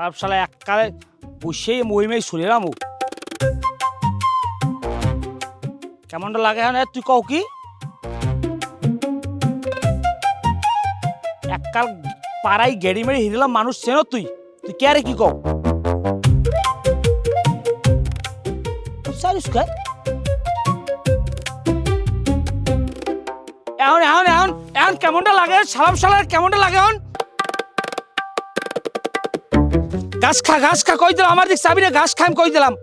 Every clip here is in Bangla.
সারাপ শালা এককালে বসেই মহিমাই শুনিলাম কেমনটা লাগে হ্যাঁ তুই কও কি এককাল পাড়াই গেড়ি মেড়ি হিরিলাম মানুষ চেন তুই তুই কে আরে কি কও এখন এখন এখন এখন কেমনটা লাগে সালাম শালার কেমনটা লাগে এখন ঘাস খা কই দিলাম আমার দিক চাবি রে ঘাস খাম কই দিলাম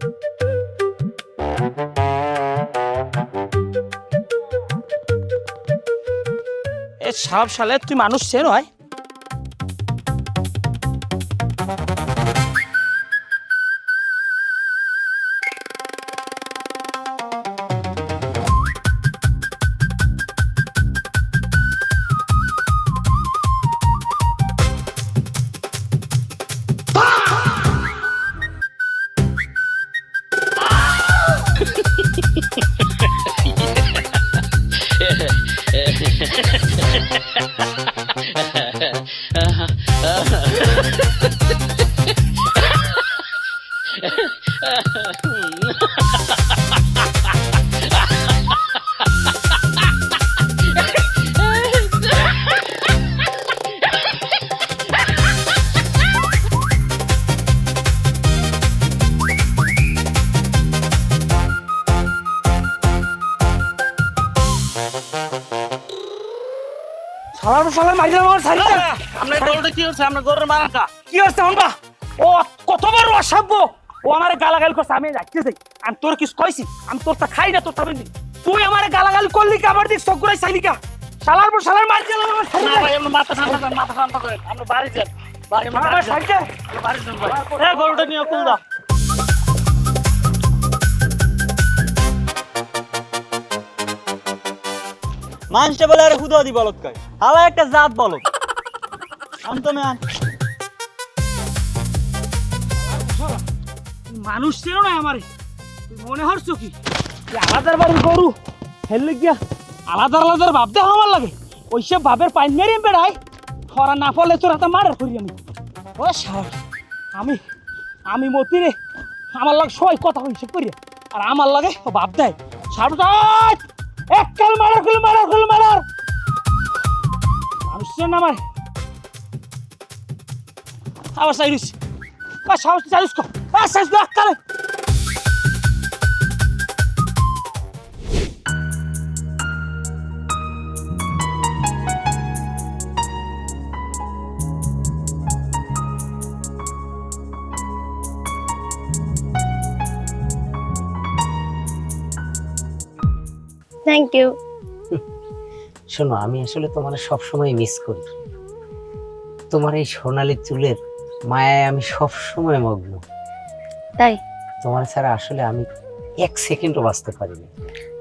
এ সাপ শালে তুই মানুষ চেন হয় শালার শালার মাইরা আমার সাইডে আমরা গরুটা কি হচ্ছে আমরা গরুর মারাটা কি হচ্ছে আমরা ও কতবার অসভ্য ও আমারে গালাগাল করছে আমি যাইতেছি আমি তোর কিছু কইছি আমি তোরটা খাই না তোর তবে তুই আমারে গালাগাল করলি কি আবার দিক চোখ ঘুরাই চাইলি কা শালার মার দিলাম আমার সাইডে না ভাই আমরা মাথা ঠান্ডা করে আমরা বাড়ি যাই বাড়ি আমার সাইডে বাড়ি যাই এ গরুটা নিয়ে কুল দাও মানুষটা বলে আরে হুদা দি বলত কয় হালা একটা জাত বলত আনতো ম্যান মানুষ ছিল না আমারে তুই মনে হচ্ছে কি আলাদার বাড়ির গরু হেললে গিয়া আলাদার ভাবতে আমার লাগে ওইসব ভাবের পাইন মেরে বেড়াই খরা না পড়লে তোর হাতে মারার করি আমি ও সাহস আমি মতি রে আমার লাগে সবাই কথা হিসেব করি আর আমার লাগে ভাব দেয় সারু এককাল মারার মানুষ ছিল না আমার আবার চাইরিস সাহস চাইরিস কর এককালে থ্যাংক ইউ শোনো আমি আসলে তোমার সব সময় মিস করি তোমার এই সোনালী চুলের মায়ায় আমি সব সময় মগ্ন তাই তোমার ছাড়া আসলে আমি এক সেকেন্ডও বাঁচতে পারি না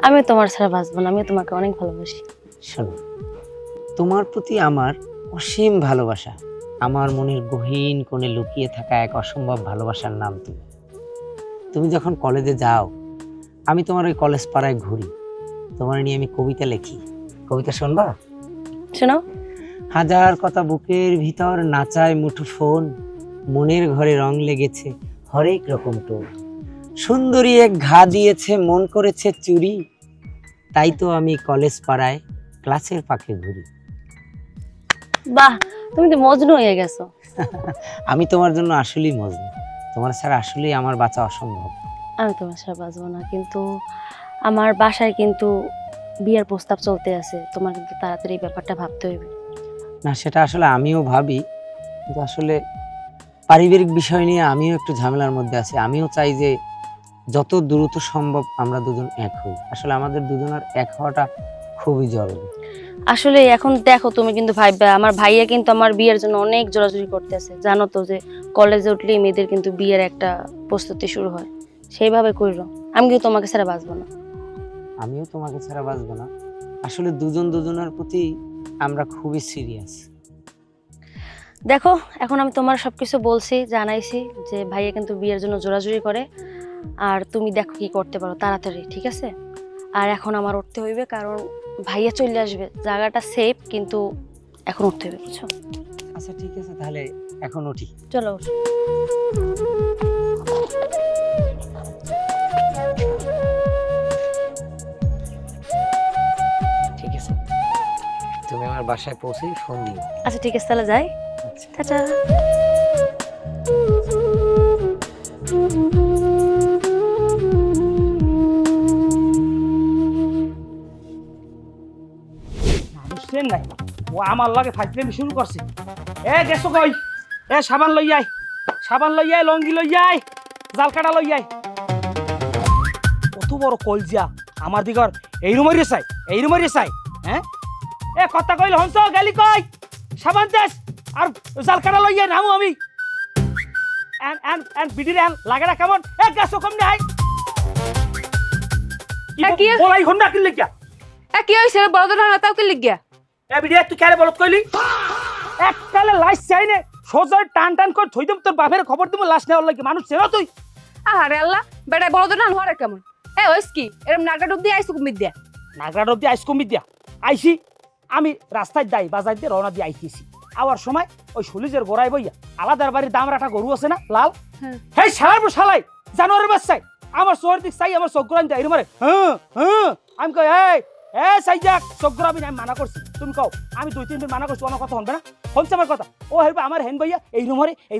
আমি তোমার ছাড়া বাঁচবো না আমি তোমাকে অনেক ভালোবাসি শোনো তোমার প্রতি আমার অসীম ভালোবাসা আমার মনের গহীন কোণে লুকিয়ে থাকা এক অসম্ভব ভালোবাসার নাম তুমি যখন কলেজে যাও আমি তোমার ওই কলেজ পাড়ায় ঘুরি তোমার নিয়ে আমি কবিতা লিখি কবিতা শুনবা শোনাও হাজার কথা বুকের ভিতর নাচায় মুঠো ফোন মনের ঘরে রং লেগেছে হরেক রকম টোন সুন্দরী এক ঘা দিয়েছে মন করেছে চুরি তাই তো আমি কলেজ পাড়ায় ক্লাসের পাখে ঘুরি বাহ তুমি তো মজনু হয়ে গেছো আমি তোমার জন্য আসলেই মজনু তোমার ছাড়া আসলেই আমার বাঁচা অসম্ভব আমি তোমার সাথে বাঁচবো না কিন্তু আমার বাসায় কিন্তু বিয়ের প্রস্তাব চলতে আছে তোমার কিন্তু তাড়াতাড়ি ব্যাপারটা ভাবতে হইবে না সেটা আসলে আমিও ভাবি কিন্তু আসলে পারিবারিক বিষয় নিয়ে আমিও একটু ঝামেলার মধ্যে আছি আমিও চাই যে যত দ্রুত সম্ভব আমরা দুজন এক হই আসলে আমাদের দুজনের এক হওয়াটা খুবই জরুরি আসলে এখন দেখো তুমি কিন্তু ভাইবা আমার ভাইয়া কিন্তু আমার বিয়ের জন্য অনেক জোরাজুরি করতেছে জানো তো যে কলেজে উঠলেই মেয়েদের কিন্তু বিয়ের একটা প্রস্তুতি শুরু হয় সেইভাবে কইরো। আমি কিন্তু তোমাকে ছাড়া বাঁচবো না। আমিও তোমাকে ছাড়া বাঁচবো না। আসলে দুজন দুজনের প্রতি আমরা খুবই সিরিয়াস। দেখো, এখন আমি তোমার সবকিছু বলছি, জানাইছি যে ভাইয়া কিন্তু বিয়ের জন্য জোরাজুরি করে। আর তুমি দেখো কি করতে পারো তাড়াতাড়ি, ঠিক আছে? আর এখন আমার উঠতে হইবে, কারণ ভাইয়া চলে আসবে। জায়গাটা সেফ, কিন্তু এখন উঠতে হইবে, বুঝছো? আচ্ছা ঠিক আছে, তাহলে এখন উঠি। চলো উঠো। ঠিক আছে, তুমি আমার বাসায় পৌঁছেই ফোন দিও। আচ্ছা ঠিক আছে, তাহলে যাই। আচ্ছা। টাটা। বুঝছেন নাই, ও আমার লগে ফাইজলামি শুরু করছে। এ গেছো কই? এ সাবান লই আয়, সাবান লই আয়, লঙ্গি লই আয়, জাল কাটা লই আয়। কত বড় কলজিয়া আমার দিগর এই রুমেরই চাই, এই রুমেরই চাই। হ্যাঁ, এ কথা কইল হংস গেলি কই? সাবান দেশ আর জাল কাটা লই আয়, নামু আমি। এন এন এন বিডির এন লাগাটা কেমন? এ গেছো কম নাই কি বলাই হন না কিনলে কিয়া? কি হয়েছে বড় ধরনের তাও কি লিখিয়া? এ বিডিয়া তুই কেন বলত কইলি? এককালে লাশ চাই নে, সোজা টান টান করে থই দিম, তোর বাপের খবর দিম লাশ নেওয়ার লাগি। মানুষ চেনো তুই? আরে আল্লাহ, বেটা বড় ধরনের হরে কেমন? ওইস কি এরম নাগা ডুব দিয়ে আইসু কুমির দিয়া? নাগরাট অব্দি আইস কমি দিয়া আইসি। আমি রাস্তায় যাই, বাজার দিয়ে রওনা দিয়ে আইতেছি। আওয়ার সময় ওই সলিজের গোড়ায় বইয়া আলাদার বাড়ির দাম রাখা গরু আছে না, লাল, হ্যাঁ। হেই শালার শালাই জানোয়ারের বাচ্চাই আমার শহর দিক চাই, আমার চোখ গোড়ান দেয় মারে। হ্যাঁ হ্যাঁ, আমি কই এই এ সাইজাক চোখ গোড়াবি না, আমি মানা করছি। তুমি কও আমি 2-3 দিন মানা করছি, আমার কথা শুনবে না? শুনছে আমার কথা? ও হেরবে আমার হেন ভাইয়া এই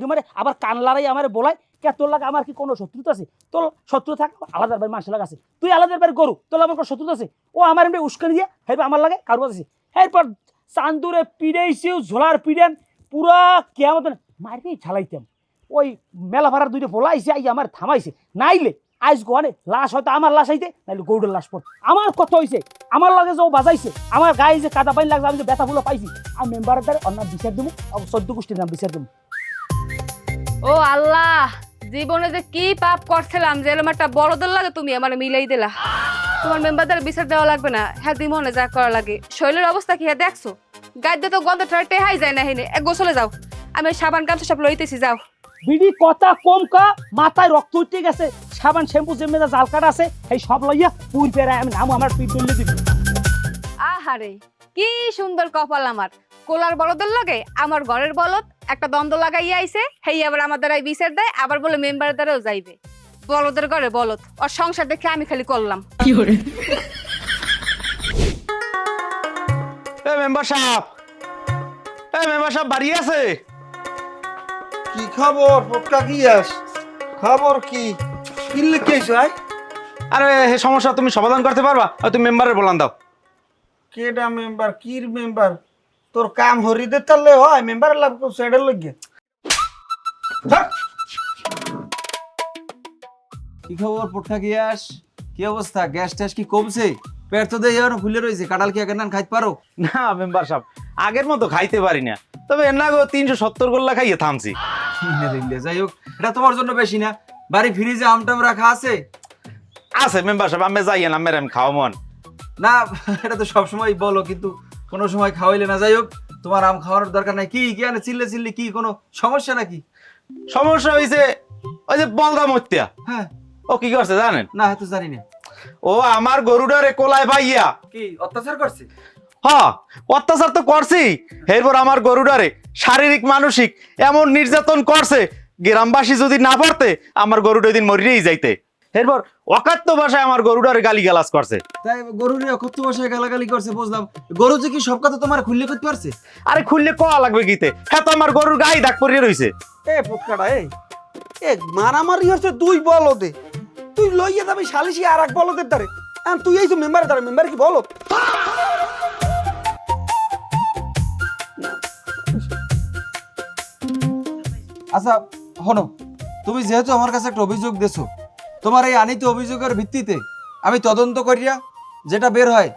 রুমারে আবার কান লড়াই আমার বলাই কে তোর লাগে আমার কি কোনো শত্রুতা আছে? তোর শত্রু থাক আলাদার বাড়ির মানুষের লাগে আছে, তুই আলাদার বাড়ির গরু, তোর আমার কোনো শত্রুতা আছে? ও আমার এমনি উস্কানি দিয়ে হেরবে আমার লাগে কারো আছে। এরপর চান্দুরে পিড়াইছিও, ঝোলার পিড়েন পুরা কেমন মারিতেই ঝালাইতাম। ওই মেলা ভাড়ার দুইটা বলা আইসে, আই আমার থামাইছে। নাইলে আইস গোয়ানে লাশ হয়তো আমার লাশ আইতে, নাইলে গৌড়ের লাশ পড়। আমার কত হয়েছে, আমার লাগে যে ও বাজাইছে, আমার গায়ে যে কাদা পানি লাগছে, আমি যে ব্যথা ফুলো পাইছি, আমি মেম্বারের দ্বারা অন্য বিচার দেবো, 14 গোষ্ঠীর নাম বিচার দেবো। ও আল্লাহ, জীবনে যে কি পাপ করছিলাম যে এরকম একটা বড়দের লাগে তুমি আমার মিলাই দিলা। তোমার মেম্বারদের বিচার দেওয়া লাগবে না, হ্যাঁ মনে যা করা লাগে। শরীরের অবস্থা কি হ্যাঁ দেখছো? গায়ে তো গন্ধ টেহাই যায় না, হেনে এক গোসলে যাও। আমি ওই সাবান গামছা সব লইতেছি, যাও। বিড়ি কথা কম কা, মাথায় রক্ত উঠে গেছে, সাবান শ্যাম্পু যেমনি জাল কাটা আছে এই সব লইয়া পুর পেরায় আমি নাম আমার পিঠ তুলে দিবি। আহারে কি সুন্দর কপাল আমার, কোলার বলদের লাগে আমার ঘরের বলদ একটা দ্বন্দ্ব লাগাইয়া আইছে, হেই আবার আমার দ্বারাই বিচার দেয়, আবার বলে মেম্বারের দ্বারাও যাইবে। বলদের ঘরে বলদ, ওর সংসার দেখে আমি খালি করলাম। মেম্বার সাহেব বাড়ি আছে? কি খবর পটকা কিয়াস? খবর কি কিনলে কি ভাই? আরে হে সমস্যা তুমি সমাধান করতে পারবা? তুমি মেম্বারের বলান দাও। কেডা মেম্বার? কির মেম্বার? তোর কাম হরিদের তাহলে হয় মেম্বার লাভ সেডের লগে। কি খবর পটকা কিয়াস? কি অবস্থা? গ্যাস ট্যাস কি কমছে? পেট তো দেই এখনো ফুলে রয়েছে। কাঁঠাল কি আগের নান খাইতে পারো? না মেম্বার সাহেব, আগের মতো খাইতে পারি না, তবে এর না গো 370 গোল্লা খাইয়ে থামছি। যাই হোক, এটা তোমার জন্য বেশি না। বাড়ি ফ্রিজে আমটাম রাখা আছে? আছে মেম্বার সাহেব, আমি যাইয়েন আমার আমি খাওয়া মন না, এটা তো সবসময় বলো, কিন্তু কোনো সময় খাওয়াইলে না। যাই হোক, তোমার আম খাওয়ানোর দরকার নাই। কি কি আনে চিল্লে কি কোনো সমস্যা নাকি? সমস্যা হয়েছে ওই যে বলদা মত্যা। হ্যাঁ। ও কি করছে জানেন? না, হয়তো জানি না। ও আমার গরুটারে কোলায় পাইয়া কি অত্যাচার করছে? হ্যাঁ, অত্যাচার তো করছি। এরপর আমার গরুটারে শারীরিক মানসিক এমন নির্যাতন করছে, গ্রামবাসী যদি না পারতে আমার গরুটা দিন মরিয়েই যাইতে। এরপর অকাত্য ভাষায় আমার গরুটারে গালি গালাজ করছে। তাই গরুর অকথ্য ভাষায় গালাগালি করছে, বুঝলাম। গরু যে কি সব কথা তোমার খুললে করতে পারছে? আরে খুললে কয়া লাগবে গীতে, হ্যাঁ তো আমার গরুর গায়ে দাগ পরিয়ে রয়েছে। এ পটকাটা এ মারামারি হচ্ছে দুই বলদে, তুই লইয়া যাবি সালিশি আর এক বলদের দ্বারে। তুই এই তো মেম্বারের দ্বারা, মেম্বার কি বলত? আচ্ছা হনো, তুমি যেহেতু আমার কাছে একটা অভিযোগ দেছো, তোমার এই আনিত অভিযোগের ভিত্তিতে আমি তদন্ত করিয়া যেটা বের হয়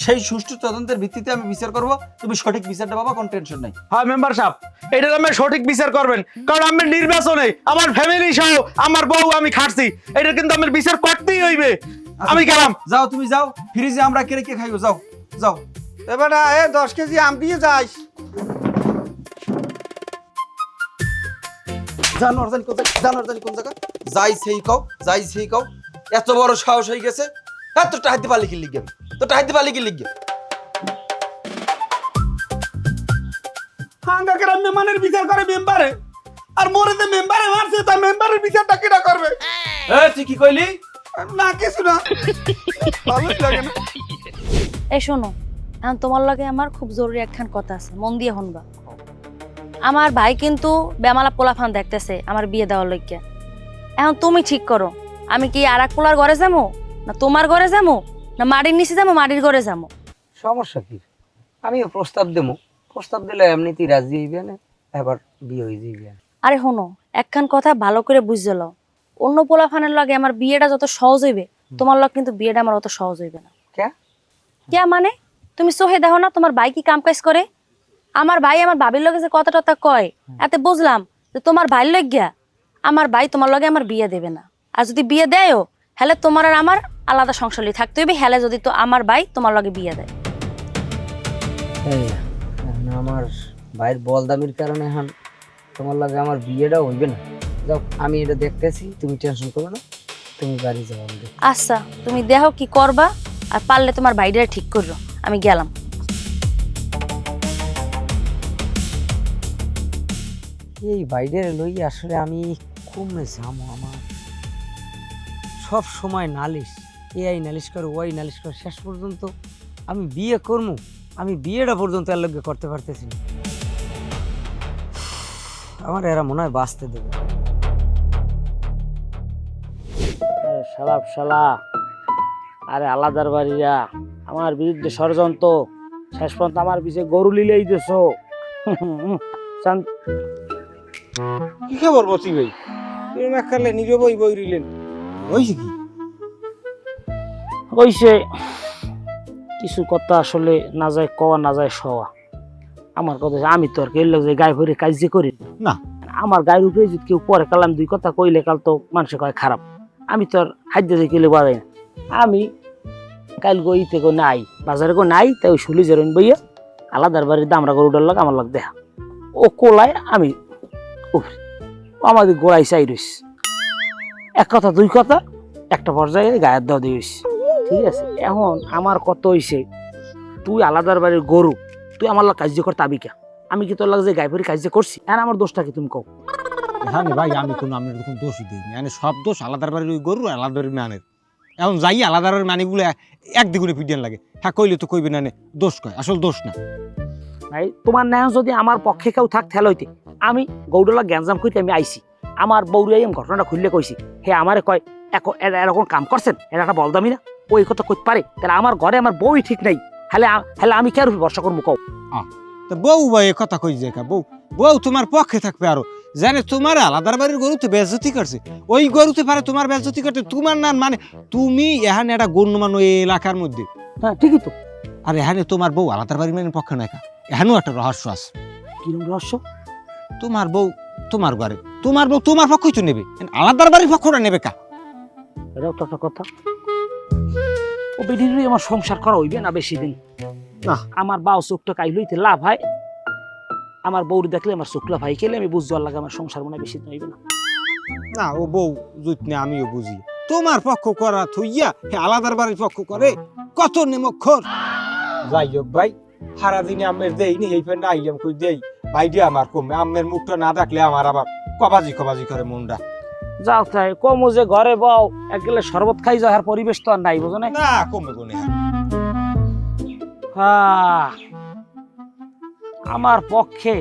সেই সুষ্ঠু তদন্তের ভিত্তিতে আমি বিচার করব, তুমি সঠিক বিচারটা পাবা, কোনো টেনশন নাই। হ্যাঁ মেম্বার সাহেব, এটা আপনি সঠিক বিচার করবেন, কারণ আমি নির্বাচনে আমার ফ্যামিলি সহ আমার বউ আমি খাটছি, এটা কিন্তু আমার বিচার করতেই হইবে। আমি গেলাম। যাও তুমি যাও, ফ্রিজে আমরা কে কে খাইবো, যাও যাও। এবার 10 কেজি আম দিয়ে যাস। জানোয়ার জানি কোন জায়গা, যাই সেই কও, যাই সেই কও। এত বড় সাহস হয়ে গেছে, হ্যাঁ তোরটা হাইতে পারলি কি লিখবে, তোরটা হাইতে পারলি কি লিখবে। হাঙ্গা গ্রাম মেম্বারের বিচার করে মেম্বারে, আর মোরে যে মেম্বারে মারছে তা মেম্বারের বিচারটা কিনা করবে? তুই কি কইলি? না কিছু না, ভালোই লাগে না। এই শোনো, এখন তোমার লগে আমার খুব জরুরি একখান কথা আছে, মন দিয়ে শুনবা। আমার ভাই কিন্তু বেমালা পোলাফান দেখতেছে আমার বিয়ে দেওয়ার লইগে। এখন তুমি ঠিক করো, আমি কি আর এক পোলার ঘরে যাবো, না তোমার ঘরে যাবো, না মাটির নিচে যাবো, মাটির ঘরে যাবো? সমস্যা কি? আমিও প্রস্তাব দেবো, প্রস্তাব দিলে এমনিতেই রাজি হইবে না, এবার বিয়ে হয়ে যাইবে। আরে শোনো, একখান কথা ভালো করে বুঝে লও, অন্য পোলাফানের লগে আমার বিয়েটা যত সহজ হইবে, তোমার লগে কিন্তু বিয়েটা আমার অত সহজ হইবে না। কে? কে মানে? তুমি চোখে দেখো না তোমার ভাই কি কাম কাজ করে? আমার ভাই আমার ভাবির লগে যে কথা টথা কয়, এতে বুঝলাম যে তোমার ভাইয়ের লইগিয়া আমার ভাই তোমার লগে আমার বিয়ে দেবে না। আর যদি বিয়ে দেয়ও, হেলে তোমার আর আমার আলাদা সংসারই থাকতে হইবে, হেলে যদি তো আমার ভাই তোমার লগে বিয়ে দেয়। আমার ভাইয়ের বলদামির কারণে এখন তোমার লাগে আমার বিয়েটাও হইবে না। যাও, আমি এটা দেখতেছি, তুমি টেনশন করো না, তুমি বাড়ি যাও। আমি দেখছি। আচ্ছা, তুমি দেখো কি করবা, আর পারলে তোমার ভাইটা ঠিক করো। আমি গেলাম। এই বাইরে লই আসলে আমি কমে যাবো। আমার সব সময় নালিশ, এই নালিশ করে ওই নালিশ করে, শেষ পর্যন্ত আমি বিয়ে করবো, আমি বিয়েটা পর্যন্ত এর লগে করতে পারতেছি না। আমার এরা মনে হয় বাঁচতে দেবে। শালা শালা, আরে আলাদার বাড়িরা আমার বিরুদ্ধে ষড়যন্ত্র, শেষ পর্যন্ত আমার পিছে গরু লিলেই দিছ। কি খবর বসি ভাই? তুমি এককালে নিজে বই বই রিলেন হইছে কি? হইছে কিছু কথা আসলে না যায় কওয়া, না যায় শোয়া। আমার কথা হচ্ছে, আমি তো আর কেউ যে গায়ে ভরে কাজ যে করি না। আমার গায়ের উপরে যদি কেউ পরে কালাম দুই কথা কইলে কাল তো মানুষে কয় খারাপ। আমি তো আর হাজ্য যে কেলে বাজাই না। আমি কাল গইতে গো নাই, বাজারে গো নাই, তাই ওই শুলি জেরন বইয়া আলাদার বাড়ির দামরা গরুটার লাগ আমার লাগ দেখা। ও কোলায় আমি উফরে, ও আমাদের গোড়াই চাই রইস। এক কথা দুই কথা একটা পর্যায়ে গায়ের দাও দিয়েছি। ঠিক আছে, এখন আমার কত হইছে, তুই আলাদার বাড়ির গরু, তুই আমার লাগ কার্য করতে আবিকা, আমি কি তোর লাগ যে গায়ে ভরে কার্য করছি? এখন আমার দোষটা কি তুমি কও? হ্যাঁ ভাই, আমি কোনো আপনার কোনো দোষই দিইনি, মানে সব দোষ আলাদার বাড়ির ওই গরু, আলাদা বাড়ির মানের। এখন যাই আলাদা বাড়ির মানিগুলো এক দ্বিগুণে পিডিয়ান লাগে। হ্যাঁ কইলে তো কইবে না, দোষ কয়, আসল দোষ না ভাই। তোমার ন্যায় যদি আমার পক্ষে কেউ থাক থেল হইতে, আমি গৌডলা গ্যাঞ্জাম কইতে আমি আইছি, আমার বৌরাই আমি ঘটনাটা খুললে কইছি, হে আমারে কয় এরকম কাম করছেন, এরা একটা বলদামি না, ওই কথা কইতে পারে? তাহলে আমার ঘরে আমার বউই ঠিক নাই, হলে আমি কে রূপে ভরসা করবো কও? তো বউ ভাই এ কথা কই যে বউ বউ তোমার পক্ষে থাকবে আরো, জানে তোমার আলাদার বাড়ির গরু তো বেজ্জতি করছে, ওই গরুতে পারে তোমার বেজ্জতি করতে, তোমার না মানে তুমি এখানে একটা গণ্যমান ওই এলাকার মধ্যে। হ্যাঁ ঠিকই তো। আর এখানে তোমার বউ আলাদার বাড়ির মানের পক্ষে নয়, এখানেও একটা রহস্য আছে। কিরম রহস্য? তোমার বউ তোমার ঘরে, তোমার বউ তোমার পক্ষই তো নেবে, আলাদার বাড়ির পক্ষটা নেবে কা? এটাও তো একটা কথা। ও বেডির আমার সংসার করা হইবে না বেশি দিন। না, আমার বাউ চোখটা কাই লইতে লাভ হয়, আমার বউরি দেখলে আমার চোখলা ভাই খেলে আমি বুঝতে লাগে আমার সংসার মনে বেশি দিন হইবে না। না ও বউ জুতনে আমিও বুঝি, তোমার পক্ষ করা থইয়া হে আলাদার বাড়ির পক্ষ করে, কত নেমক্ষর। যাই হোক ভাই, সারাদিনে আমের দেইনি, এই ফেন্ডা আইলাম কই দেই ভাই দিয়ে আমার কমে, আমের মুখটা না দেখলে আমার আবার কবাজি কবাজি করে মনটা। যাও তাই কমো যে ঘরে বউ এক গেলে শরবত খাই যাওয়ার পরিবেশ তো আর নাই, বুঝো না? না কমে কোনে আমার পক্ষে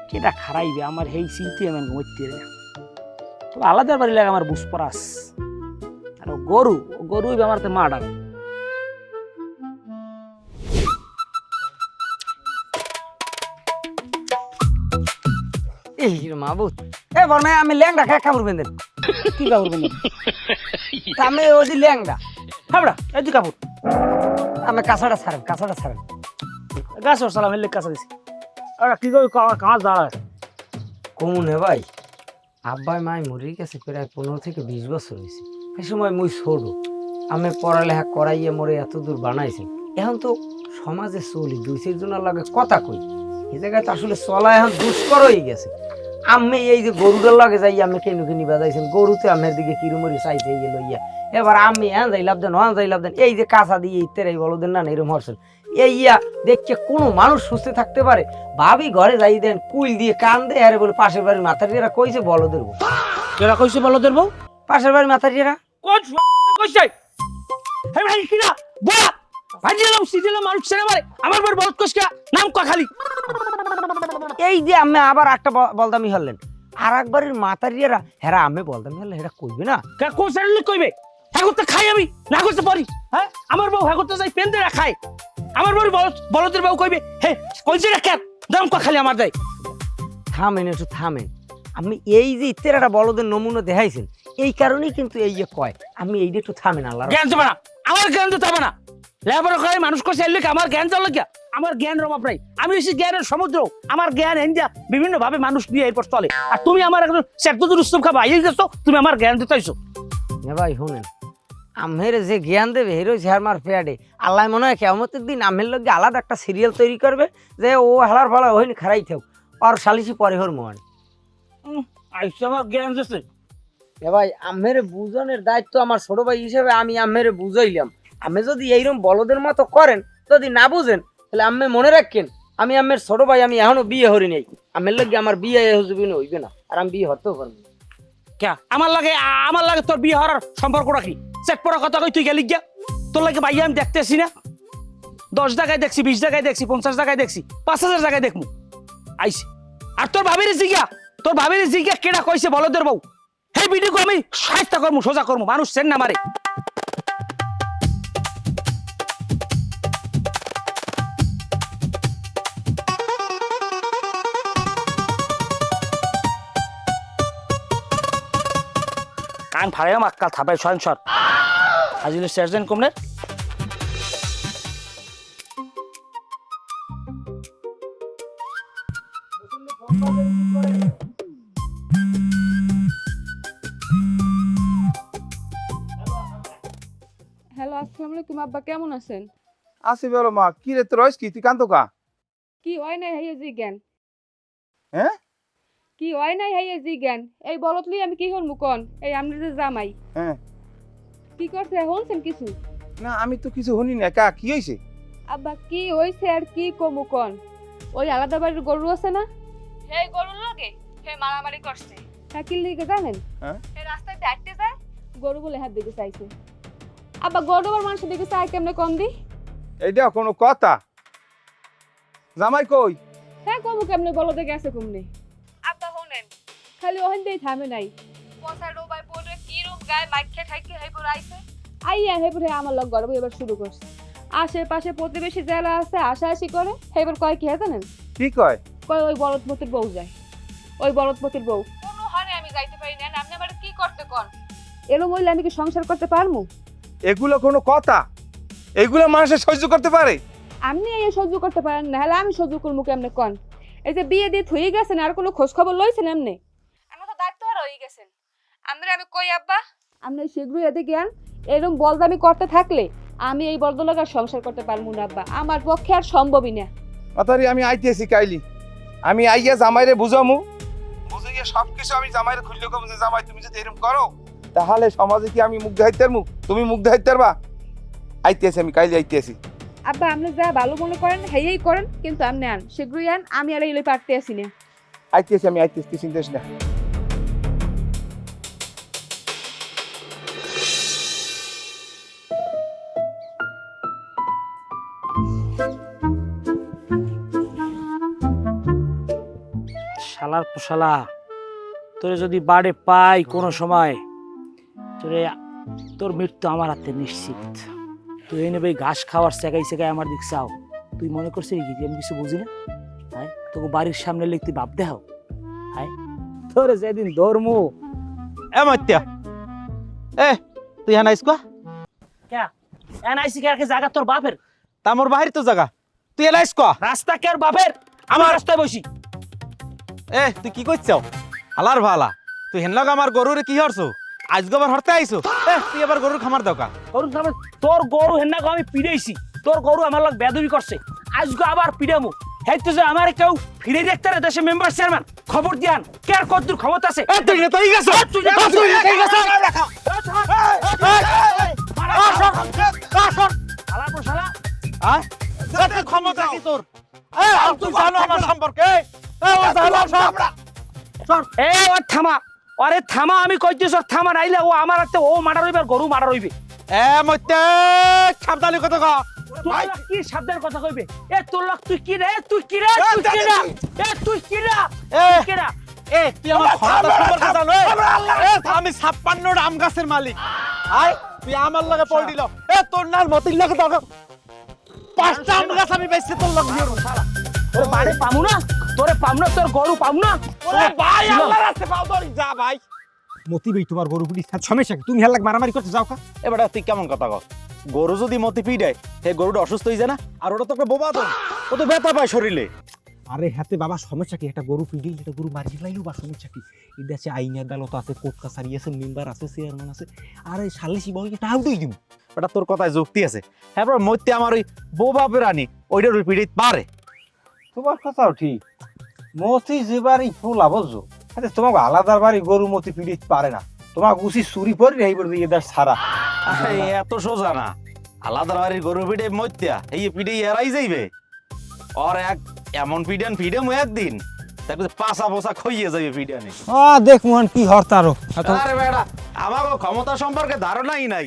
কেটা খারাইবে আমার এই চিন্তি আমার ঘুমাইতে রে। তবে আলাদার বাড়ি লাগে আমার বুঝপরাস, আর গরু গরু আমার তো মার্ডার। এই মাহবুব, এ বর্মা আমি ল্যাংড়া খাই কাপড় বেঁধেন। কি কাপড় বন্ধু? আমি ওই ল্যাংড়া হাবড়া এই যে কাপড় আমি কাঁচাটা ছাড়েন গাছ সালাম এলে কাছে দিছি আর কি কই কাজ দাঁড়ায় কমুনে ভাই আব্বাই মাই মরে গেছে প্রায় 15 থেকে 20 বছর হয়েছে এই সময় মুই ছোট আমি পড়ালেখা করাইয়ে মরে এত দূর বানাইছি এখন তো সমাজে চলি দুই চারজনের লাগে কথা কই এই জায়গায় তো আসলে চলা এখন দুষ্কর হয়ে গেছে আমি এই যে গরুটার লাগে যাই আমি কেন কিনি বাজাইছেন গরুতে আমার দিকে কিরুমরি চাইছে এই লইয়া এবার আমি হ্যাঁ যাইলাম দেন এই যে কাঁচা দিয়ে ইত্যাদি বলদেন না এরকম হরছেন এই ইয়া দেখছে কোনো মানুষ সুস্থ থাকতে পারে ভাবি ঘরে যাই দেন কুইল দিয়ে কান দেয় আরে বলে পাশের বাড়ির মাথারিরা কইছে বলদের বউ কেরা কইছে বলদের বউ পাশের বাড়ির মাথারিরা কোন কইছে হে ভাই কি না বলা ভাজিলাম সিজিলাম মানুষ ছেড়ে মারে আমার বড় বলত কইছে নাম ক খালি এই যে আমি আবার একটা বলদামি হলেন আর একবারের মাথারিরা হেরা আমি বলদামি হলে হেরা কইবে না কা কোন সাইডে কইবে হ্যাঁ করতে খাই আমি না করতে পারি হ্যাঁ আমার বউ হ্যাঁ করতে যাই পেন দিয়ে খায় আমার বড় বলদের বউ কইবে হে কইছে না কেন নাম ক খালি আমার দেয় থামেন আমি এই যে ইত্তেরাটা বলদের নমুনা দেখাইছেন এই কারণেই কিন্তু এই যে কয় আমি এইটা একটু থামেন আল্লাহ জ্ঞান দেবে না আমার জ্ঞান দিতে হবে না লেবার করে মানুষ করছে এর আমার জ্ঞান চাল লাগিয়া আমার জ্ঞান অভাব নাই আমি হচ্ছি জ্ঞানের সমুদ্র আমার জ্ঞান এনজা বিভিন্ন ভাবে মানুষ নিয়ে এরপর চলে আর তুমি আমার একজন সেদ্ধ উৎসব খাবা এই গেছো তুমি আমার জ্ঞান দিতে আইছো ভাই শুনেন আমের যে জ্ঞান দেবে হিরো ঝারমার ফেয়াডে আল্লাহ মনে হয় কেমতের দিন আমের লগে আলাদা একটা সিরিয়াল তৈরি করবে যে ও হালার ফালা ওইনি খারাই থাক আর সালিশি পরে হর মন আইসো আমার জ্ঞান দিচ্ছে ভাই আমের বুঝনের দায়িত্ব আমার ছোট ভাই হিসেবে আমি আমের বুঝাইলাম আমি যদি এইরকম বলদের মতো করেন যদি না বুঝেন তাহলে আমি মনে রাখেন আমি আমের ছোট ভাই আমি এখনো বিয়ে হরি নাই আমের লগে আমার বিয়ে হইবে না আর আমি বিয়ে হতেও পারবো কে আমার লাগে তোর বিয়ে হওয়ার সম্পর্কটা কি চেক পড়া কথা কই তুই গেলি গিয়া তোর লাগে ভাইয়া আমি দেখতেছি না 10 টাকায় দেখছি 20 টাকায় দেখছি 50 টাকায় দেখছি 5000 টাকায় দেখমু আইছি আর তোর ভাবির জিগা কেডা কইছে বলদের বউ হে ভিডিও আমি সাহায্য করমু সোজা করমু মানুষ সেন না মারে কান ফাড়ে মাক্কাল থাপাই সর আজিলে সার্জন কমনে হ্যালো আসসালামু আলাইকুম আব্বা কেমন আছেন আসি বলো মা কি রে তোর কি তুই কান্ত কা কি হয় নাই হাইয়া জি জ্ঞান হ্যাঁ কি হয় নাই হাইয়া জি জ্ঞান এই বলতলি আমি কি করমু কোন এই আমরা যে জামাই হ্যাঁ কি করছে হনছেন কিছু না আমি তো কিছু শুনি না কা কি হইছে আব্বা কি হইছে আর কি কমু কোন ওই আলাদা বাড়ির গরু আছে না সেই গরুর লগে সে মারামারি করছে হ্যাঁ কি লিখে জানেন হ্যাঁ এই রাস্তায় হাঁটতে যায় গরু বলে হাত দিতে চাইছে আব্বা গরু আর মানুষ দিকে চাই কেমনে কম দি এইটা কোনো কথা জামাই কই হ্যাঁ কমু কেমনে বলো দেখে আছে কমনে আব্বা হোনেন খালি ওখান দিয়ে থামে নাই পচা ডোবাই পড়ে কি রূপ গায়ে মাইকে ঠাইকে হেই পড়ে আইছে আইয়া হেই পড়ে আমার লগ গর্ব এবার শুরু করছে আশেপাশে প্রতিবেশী যারা আছে আশাআশি করে হেবার কয় কি জানেন কি কয় কয় ওই বলদমতির বউ যায় ওই বলদমতির বউ কোনো হারে আমি যাইতে পারি না আপনি আবার কি করতে কোন এরকম হইলে আমি কি সংসার করতে পারমু এগুলো কোনো কথা এগুলো মানুষের সহ্য করতে পারে আপনি এই সহ্য করতে পারেন না হলে আমি সহ্য করবো কেমনে কোন এই যে বিয়ে দিয়ে থুই গেছেন আর কোনো খোঁজ খবর লইছেন এমনি আমি তো দায়িত্ব আর হয়ে গেছেন আমরা আমি কই আব্বা আপনি শীঘ্রই এদিকে জ্ঞান এরকম বলদামি করতে থাকলে আমি এই বলদলাগার সংসার করতে পারবো না আব্বা আমার পক্ষে আর সম্ভবই না মাতারি আমি আইতেছি কাইলি আমি আইয়া জামাইরে বুঝামু বুঝাইয়া সবকিছু আমি জামাইরে খুললে কম যে জামাই তুমি যদি এরকম করো তাহলে সমাজে কি আমি মুখ দেখাইতে পারবো তুমি মুখ দেখাইতে পারবা আইতেছি আমি কাইলি আইতেছি আব্বা আপনি যা ভালো মনে করেন হেই করেন কিন্তু আপনি আন শীঘ্রই আন আমি আর এলে পারতে আসি না আইতেছি আমি আইতেছি চিন্তা না শালার পোশালা তোরে যদি বাড়ে পাই কোনো সময় তোর মৃত্যু আমার হাতে নিশ্চিত তুই এই নেবে ঘাস খাওয়ার সেগাই আমার দিক চাও তুই মনে করছিস কি আমি কিছু বুঝি না হ্যাঁ তোকে বাড়ির সামনে লিখতে ভাব দেখাও হ্যাঁ তোর যেদিন ধর্ম এ মাত্যা এ তুই হ্যাঁ নাইস কা কে এনআইসি কে জায়গা তোর বাপের তা মোর বাহির তো জায়গা তুই এলাইস ক রাস্তা কে আর বাপের আমার রাস্তায় বসি এ তুই কি করছ হালার ভালা তুই হেনলগ আমার গরুরে কি হরছো আজকে আবার হরতে আইছো তুই আবার গরুর খামার দাও কা গরু তারপর তোর গরু হেন্না আমি পিড়াইছি তোর গরু আমার লোক বেদবি করছে আজকে আবার পিড়ামু হেইতো যে আমার কেউ ফিরে দেখতে রে দেশে মেম্বার চেয়ারম্যান খবর দিয়ান কে আর কতদূর ক্ষমতা আছে তুই না তুই গেছ তুই নেতাই গেছ। শালা তো শালা ক্ষমতা কি তোর তুই জানো আমার সম্পর্কে এ ও থামা আরে থামা আমি কইতেছ থামা নাইলে ও আমার হাতে ও মারা রইবে আর গরু মারা রইবে এ মইতে সাবধানে কথা ক তোর লোক কি সাবধান কথা কইবে এ তোর লোক তুই কি রে তুই কি রে তুই কি রে এ তুই কি রে তুই কি রে এ তুই আমার ক্ষমতা সম্পর্কে জানো এ আমি 56 আম গাছের মালিক আয় তুই আমার লগে পড় দিল এ তোর নাল মতির লগে দাও 5টা আম গাছ আমি বেচছি তোর লগে শালা তোর বাড়ি পামু না তোরে পামু না তোর গরু পামু না ওরে ভাই আল্লাহর রাস্তে পাও তোর যা ভাই মতি ভাই তোমার গরু পিটি সমস্যা কি তুমি হেলাক মারামারি করতে যাও কা এবারে তুই কেমন কথা কও গরু যদি মতি পিডায় হে গরুটা অসুস্থ হই যায় না আর ওটা তো একটা বোবা তো ও তো ব্যথা পায় শরীরে আরে হাতে বাবা সমস্যা কি একটা গরু পিটি একটা গরু মারি লাইলো বা সমস্যা কি এটা আছে আইন আদালত আছে কোর্ট কাছারি আছে মেম্বার আছে চেয়ারম্যান আছে আরে সালিসি বই টাও দই দিম ওটা তোর কথায় যুক্তি আছে এরপর মইতে আমার ওই বোবা প্রাণী ওইটার ওই পিড়িত পারে তোমার কথাও ঠিক মতি যে বাড়ি ফুলা বুঝছো আরে তোমাকে আলাদা বাড়ি গরু মতি পিটি পারে না তোমাকে উচিত চুরি করে এইবার দিয়ে দাস সারা এত সোজা না আলাদা বাড়ির গরু পিঠে মত্যা এই পিঠে এরাই যাইবে আর এক এমন পিডান পিডে মু একদিন তারপরে পাছা পোছা খইয়ে যাবে পিডানে দেখ মোহন কি হরতারো আরে বেটা আমারও ক্ষমতা সম্পর্কে ধারণাই নাই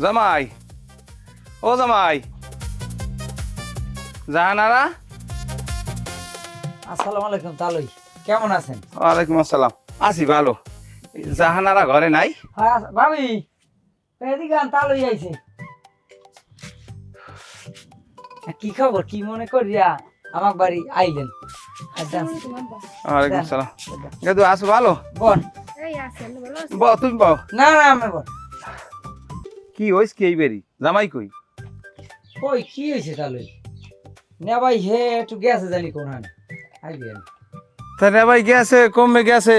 জামাই ও জামাই জাহানারা আসসালামু আলাইকুম তালুই কেমন আছেন ওয়ালাইকুম আসসালাম আছি ভালো জাহানারা ঘরে নাই ভাবি এদিকে তালুই আইছে কি খবর কি মনে করিয়া আমার বাড়ি আইলেন ওয়ালাইকুম আসসালাম গেদু আসো ভালো বল তুমি বাও না না আমি বল কি হইস কি এই বেরি জামাই কই কই কি হয়েছে তালুই না ভাই হে একটু গেছে জানি কোন হান আইবেন তাহলে ভাই গেছে কমে গেছে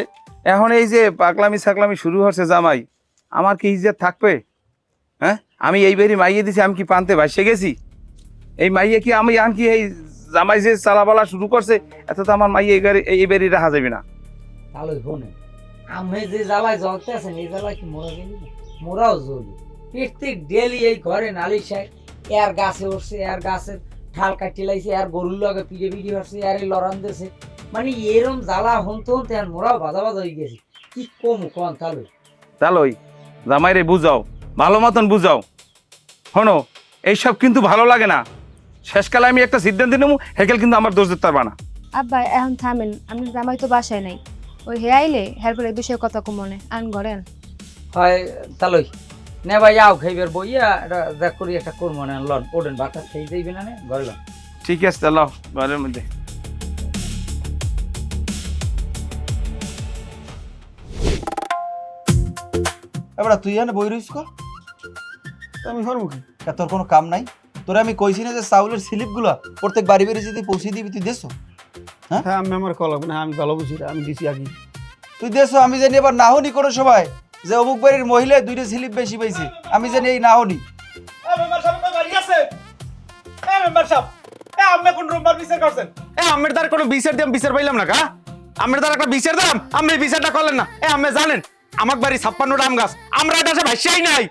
এখন এই যে পাকলামি সাকলামি শুরু হচ্ছে জামাই আমার কি ইজ্জত থাকবে হ্যাঁ আমি এই বেরি মাইয়ে দিছি আমি কি পানতে ভাসে গেছি এই মাইয়ে কি আমি আন কি এই জামাই যে চালাবালা শুরু করছে এত তো আমার মাইয়ে এই বেরি রাখা যাবে না তালুই শোনেন আমি যে জ্বালায় জ্বলতে আছেন এই জ্বালায় কি মরা গেলি মোরাও জ্বলি প্রত্যেক ডেলি এই ঘরে নালিশায় এর গাছে উঠছে এর গাছের ঠাল কাটি লাইছে আর গরুর লগে পিড়ে পিড়ি হচ্ছে আর এই লড়ান দিয়েছে মানে এরম জ্বালা হনতে হনতে আর মোরাও বাজা বাজা হয়ে গেছে কি কম কন তালুই তাহলে জামাই রে বুঝাও ভালো মতন বুঝাও শোনো এইসব কিন্তু ভালো লাগে না শেষকালে আমি একটা সিদ্ধান্ত নেব হেকেল কিন্তু আমার দোষ দিতে পারবা না আব্বা এখন থামেন আপনার জামাই তো বাসায় নাই ওই হে আইলে হের পরে এই বিষয়ে কথা কমনে আন ঘরে আন হয় তালুই নে ভাই আও খাইবার বইয়া এটা দেখ করি একটা করবো না লন ওডেন বাতা খেয়ে যাইবে না ঘরে লন ঠিক আছে তাহলে ঘরের মধ্যে এবার তুই এনে বই রইস কর আমি হরবো কি তোর কোনো কাম নাই তোরে আমি কইছি না যে চাউলের স্লিপগুলো প্রত্যেক বাড়ি বাড়ি যদি পৌঁছে দিবি তুই দেছো হ্যাঁ আমি আমার কলম না আমি ভালো বুঝি আমি দিছি আগে তুই দেছো আমি জানি এবার না হনি কোনো সবাই যে অমুক বাড়ির মহিলা 2টা স্লিপ বেশি পাইছে আমি জানি এই না হনি আমের দ্বার কোনো বিচার দিয়ে বিচার পাইলাম না কা আমের দ্বার একটা বিচার দাম আমি বিচারটা করলেন না আমি জানেন আমার বাড়ি 56টা আম গাছ আমরা এটা ভাইসাই নাই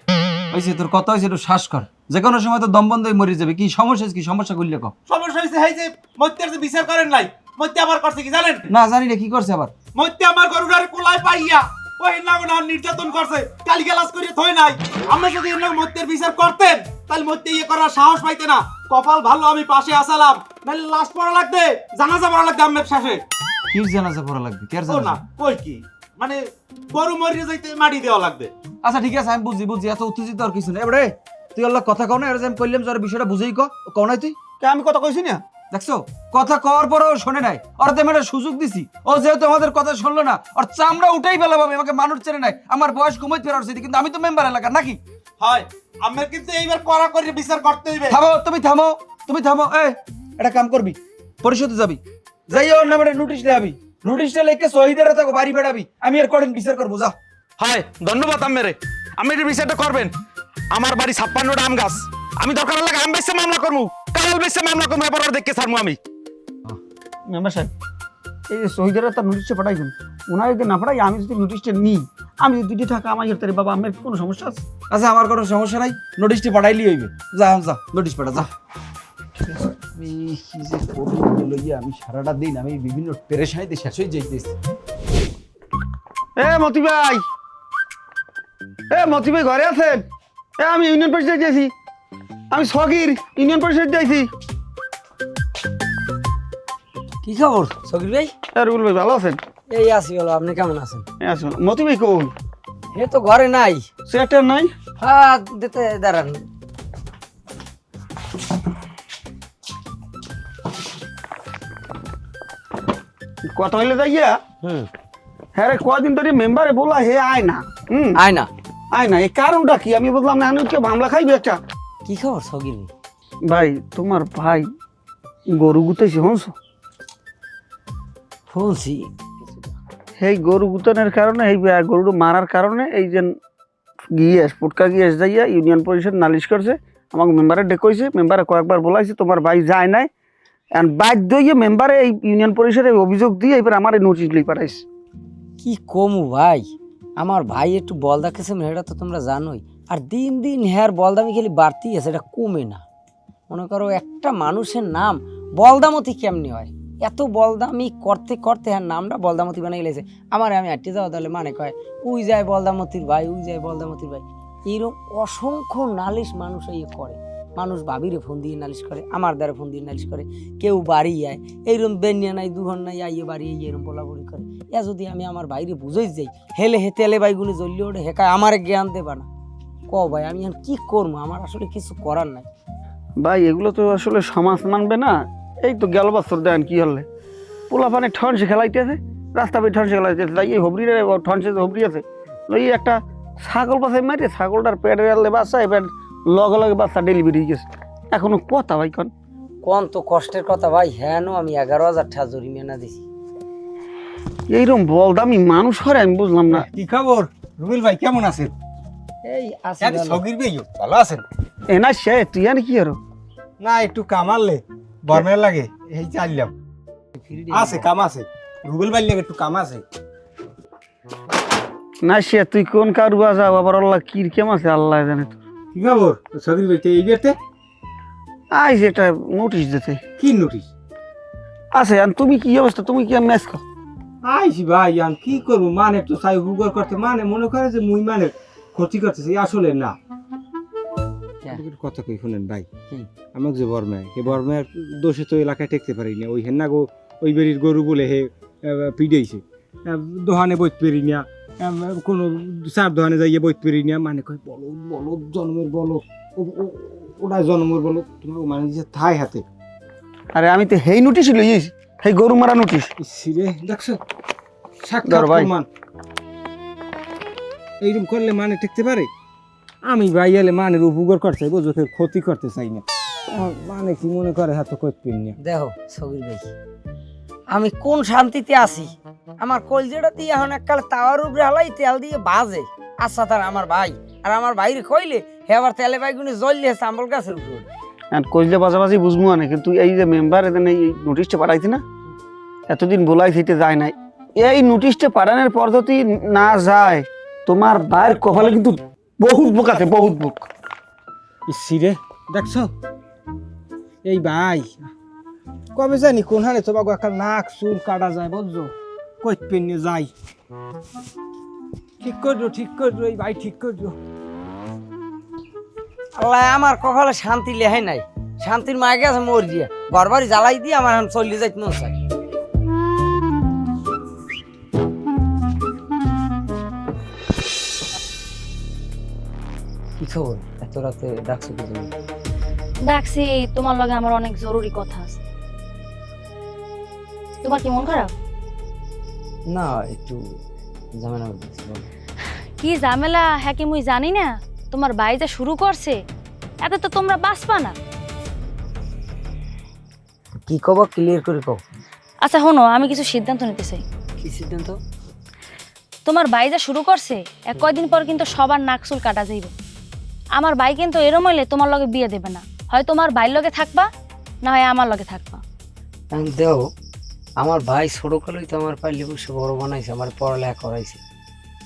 হইছে তোর কথা হইছে একটু শ্বাস কর যে কোনো সময় তো দম বন্ধ হয়ে মরে যাবে কি সমস্যা করলে ক সমস্যা হইছে এই যে মত্যের যে বিচার করেন নাই মত্যে আবার করছে কি জানেন না জানি না কি করছে আবার মত্যে আমার গরুটার কোলায় পাইয়া ওই না নির্যাতন করছে গালিগালাজ করে থই নাই আমরা যদি এর মত্যের বিচার করতেন তাহলে মত্যে ইয়ে করার সাহস পাইতে না কপাল ভালো আমি পাশে আসালাম নাহলে লাশ পড়া লাগবে জানাজা পড়া লাগবে আমের শেষে কি জানাজা পড়া লাগবে কে ও জানাজা না কই কি মানে গরু মরিয়ে যাইতে মাটি দেওয়া লাগবে আচ্ছা ঠিক আছে আমি বুঝি এত উত্তেজিত আর কিছু না এবারে তুই আল্লাহ কথা কও না এর যে আমি কইলাম যে বিষয়টা বুঝেই কও নাই তুই কে আমি কথা কইছি না দেখছো কথা কওয়ার পরেও শোনে নাই, ওর তো আমি একটা সুযোগ দিছি, ও যেহেতু আমাদের কথা শুনলো না, ওর চামড়া উঠাই ফেলাম আমি, আমাকে মানুষ চেনে নাই, আমার বয়স কমই ফেরার স্মৃতি, কিন্তু আমি তো মেম্বার এলাকার নাকি? হয় আমার কিন্তু এইবার কড়া করে বিচার করতে হইবে। থামো, তুমি থামো, একটা কাম করবি, পরিষদে যাবি, যাই ওর নামে নোটিশ লেখাবি, নোটিশটা লেখে শহীদের তাকে বাড়ি বেড়াবি, আমি আর কঠিন বিচার করবো, যা। হয় ধন্যবাদ আমেরে, আমি এই বিচারটা করবেন। আমার বাড়ি 56টা আম গাছ, আমি দরকার লাগে আম বেচে মামলা করবো, কাল বেচে মামলা করবো, এবার দেখে ছাড়বো আমি। মেম্বার সাহেব, এই যে শহীদেরা তার নোটিশটা পাঠাইছেন, ওনারা যদি না পাঠাই, আমি যদি নোটিশটা নিই, আমি যদি দুটি টাকা আমার ইয়ে বাবা, আমার কোনো সমস্যা আছে? আচ্ছা, আমার কোনো সমস্যা নাই, নোটিশটি পাঠাইলি হইবে, যা নোটিশ পাঠা, যা। আমি কি যে করবো লইয়া, আমি সারাটা দিন আমি বিভিন্ন পেরেশানিতে শেষ হয়ে যাইতেছি। মতি ভাই ঘরে আছেন? আমি ইউনিয়ন পরিষদ যাইছি, আমি সগির ইউনিয়ন পরিষদ যাইছি। কি খবর সগির ভাই? রুল ভাই ভালো আছেন? এই আছি, বলো আপনি কেমন আছেন? আছেন। মতি ভাই কই? এ তো ঘরে নাই। সেটা নাই? হ্যাঁ দিতে দাঁড়ান। কথা হইলে যাইয়া, হ্যাঁ রে, কদিন ধরে মেম্বারে বলা হে আয় না, আয় না, এই কারণটা কি আমি বুঝলাম না। আমি কে মামলা খাইবে একটা? কি খবর সগির ভাই? ভাই তোমার ভাই গরু গুতেছে, হনছো? শুনছি। এই গরু গুতানের কারণে, এই গরু মারার কারণে এই যে গিয়েস ফুটকা গিয়েস যাইয়া ইউনিয়ন পরিষদ নালিশ করছে, আমাকে মেম্বারে ডেকেছে, মেম্বারে কয়েকবার বলাইছে, তোমার ভাই যায় নাই, আর বাধ্য হইয়ে মেম্বারে এই ইউনিয়ন পরিষদে অভিযোগ দিয়ে এবার আমার নোটিশ লিখে পাঠাইছে। কি কমু ভাই, আমার ভাই একটু বল দেখেছে, এটা তো তোমরা জানোই, আর দিন দিন হ্যার বলদামি খালি বাড়তেই আছে, এটা কমে না। মনে করো একটা মানুষের নাম বলদামতি কেমনি হয়, এত বলদামি করতে করতে হ্যাঁ নামটা বলদামতি বানাই গেলেছে। আমার আমি আটটি যাওয়া তাহলে মানে কয় ওই যায় বলদামতির ভাই, ওই যায় বলদামতির ভাই, এইরকম অসংখ্য নালিশ মানুষ ইয়ে করে। মানুষ ভাবিরে ফোন দিয়ে নালিশ করে, আমার দ্বারা ফোন দিয়ে নালিশ করে, কেউ বাড়ি আয় এইরকম বেনিয়া নাই দুঘর নাই আইয়ে বাড়ি এরকম বলাবলি করে। এ যদি আমি আমার বাইরে বুঝেই যাই, হেলে হে তেলে বাইগুলি জ্বললে ওঠে, হেকায় আমার জ্ঞান দেবা না। ভাই আমি এখন কি করবো, আমার আসলে কিছু করার নাই ভাই। এগুলো তো আসলে সমাজ মানবে না। এই তো গেল বছর দেন কি হলে পোলা পানে ঠনসে খেলাইতেছে, রাস্তা পেয়ে ঠনসে খেলাইতেছে, তাই এই হবরি ঠনসে হবরি আছে, ওই একটা ছাগল পাশে মারে, ছাগলটার পেটের আলে বাচ্চা, এবার লগে লগে বাচ্চা ডেলিভারি হয়ে গেছে। এখনো কথা ভাই কোন তো কষ্টের কথা ভাই। হ্যাঁ আমি 11,000 টাকা জরিমানা দিছি। এইরকম বলদামি মানুষ হয় আমি বুঝলাম না। কি খবর রুবেল ভাই, কেমন আছেন? এই আছে সগির ভাই ভালো আছেন? এ না সে তুই আর কি আরো না একটু কামাললে বর্মের লাগে, এই চাইলাম। আছে কাম আছে, রুবেল ভাই লাগে একটু কাম আছে। না সে তুই কোন কারু বাজা আবার আল্লাহ কির কেম আছে আল্লাহ জানে। তো কি খবর সগির ভাই? এই বেরতে আই সেটা নোটিশ দিতে। কি নোটিশ আছে? আর তুমি কি অবস্থা, তুমি কি ম্যাচ খাও? আইসি ভাই, আমি কি করবো, মানে তো চাই হুগর করতে, মানে মনে করে যে মুই মানে ক্ষতি করতেছি, আসলে না। কথা কই শুনেন ভাই, আমাকে যে বর্মায়, হে বর্মায় দোষে তো এলাকায় টেকতে পারি না, ওই হেন না গো, ওই বেরির গরু বলে হে পিডেইছে, দোহানে বইতে পারি না, কোনো চার দোহানে যাইয়ে বইতে পারি না, মানে কয় বলো বলো জন্মের বলো, ওটা জন্মের বলো, তোমার মানে যে থাই হাতে। আরে আমি তো হেই নোটিশ লইছি, হেই গরু মারা নোটিশ। সিরে দেখছো সাক্ষাৎ প্রমাণ, এইরকম করলে মানে টেকতে পারে? আমি ভাই এলে মানের উপকার করতে বুঝো, ক্ষতি করতে চাই না, মানে কি মনে করে হাত করতে না। দেখো সগির ভাই, আমি কোন শান্তিতে আছি, আমার কলজেটা দিয়ে এখন এককাল তাওয়ার উপরে হালাই তেল দিয়ে বাজে। আচ্ছা তার আমার ভাই, আর আমার ভাইরে কইলে হে আবার তেলে বাইগুনি জ্বললে চাম্বল গাছের উপর কইলে বাজাবাজি বুঝবো না, কিন্তু এই যে মেম্বার এদিন এই নোটিশটা পাঠাইছি না, এতদিন বলাই থেকে যায় নাই, এই নোটিশটা পাঠানোর পদ্ধতি না যায়, তোমার ভাইয়ের কপালে কিন্তু বহুত বুক আছে, বহুত বুক। সিরে দেখছো এই ভাই, কবে জানি কোন হারে তোমাকে একটা নাক চুল কাটা যায় বুঝছো, কই পেনে যাই। ঠিক করছো ঠিক করছো এই ভাই, ঠিক করছো। আল্লাহ আমার কপালে শান্তি লেহাই নাই, শান্তির মায় গেছে মর দিয়ে, ঘর বাড়ি জ্বালাই দিয়ে আমার এখন চল্লি যাইতে মন চাই। কি খবর এত রাতে ডাকছো কি তুমি? ডাকছি তোমার লগে আমার অনেক জরুরি কথা আছে। তোমার কি মন খারাপ? না, একটু ঝামেলা করতেছি, বলো। কি ঝামেলা হ্যাঁ কি মুই জানি না? তোমার ভাই যা শুরু করছে এতে তো তোমরা বাঁচবা না। কি কব, ক্লিয়ার করে কও। আচ্ছা শোনো, আমি কিছু সিদ্ধান্ত নিতে চাই। কি সিদ্ধান্ত? তোমার ভাই যা শুরু করছে এক কয়দিন পর কিন্তু সবার নাক চুল কাটা যাইবে। আমার ভাই কিন্তু এরম হইলে তোমার লগে বিয়ে দেবে না, হয় তোমার ভাইয়ের লগে থাকবা না হয় আমার লগে থাকবা। দেও, আমার ভাই ছোটকালেই তো আমার পাইলে বসে বড় বানাইছে, আমার পড়ালেখা করাইছে।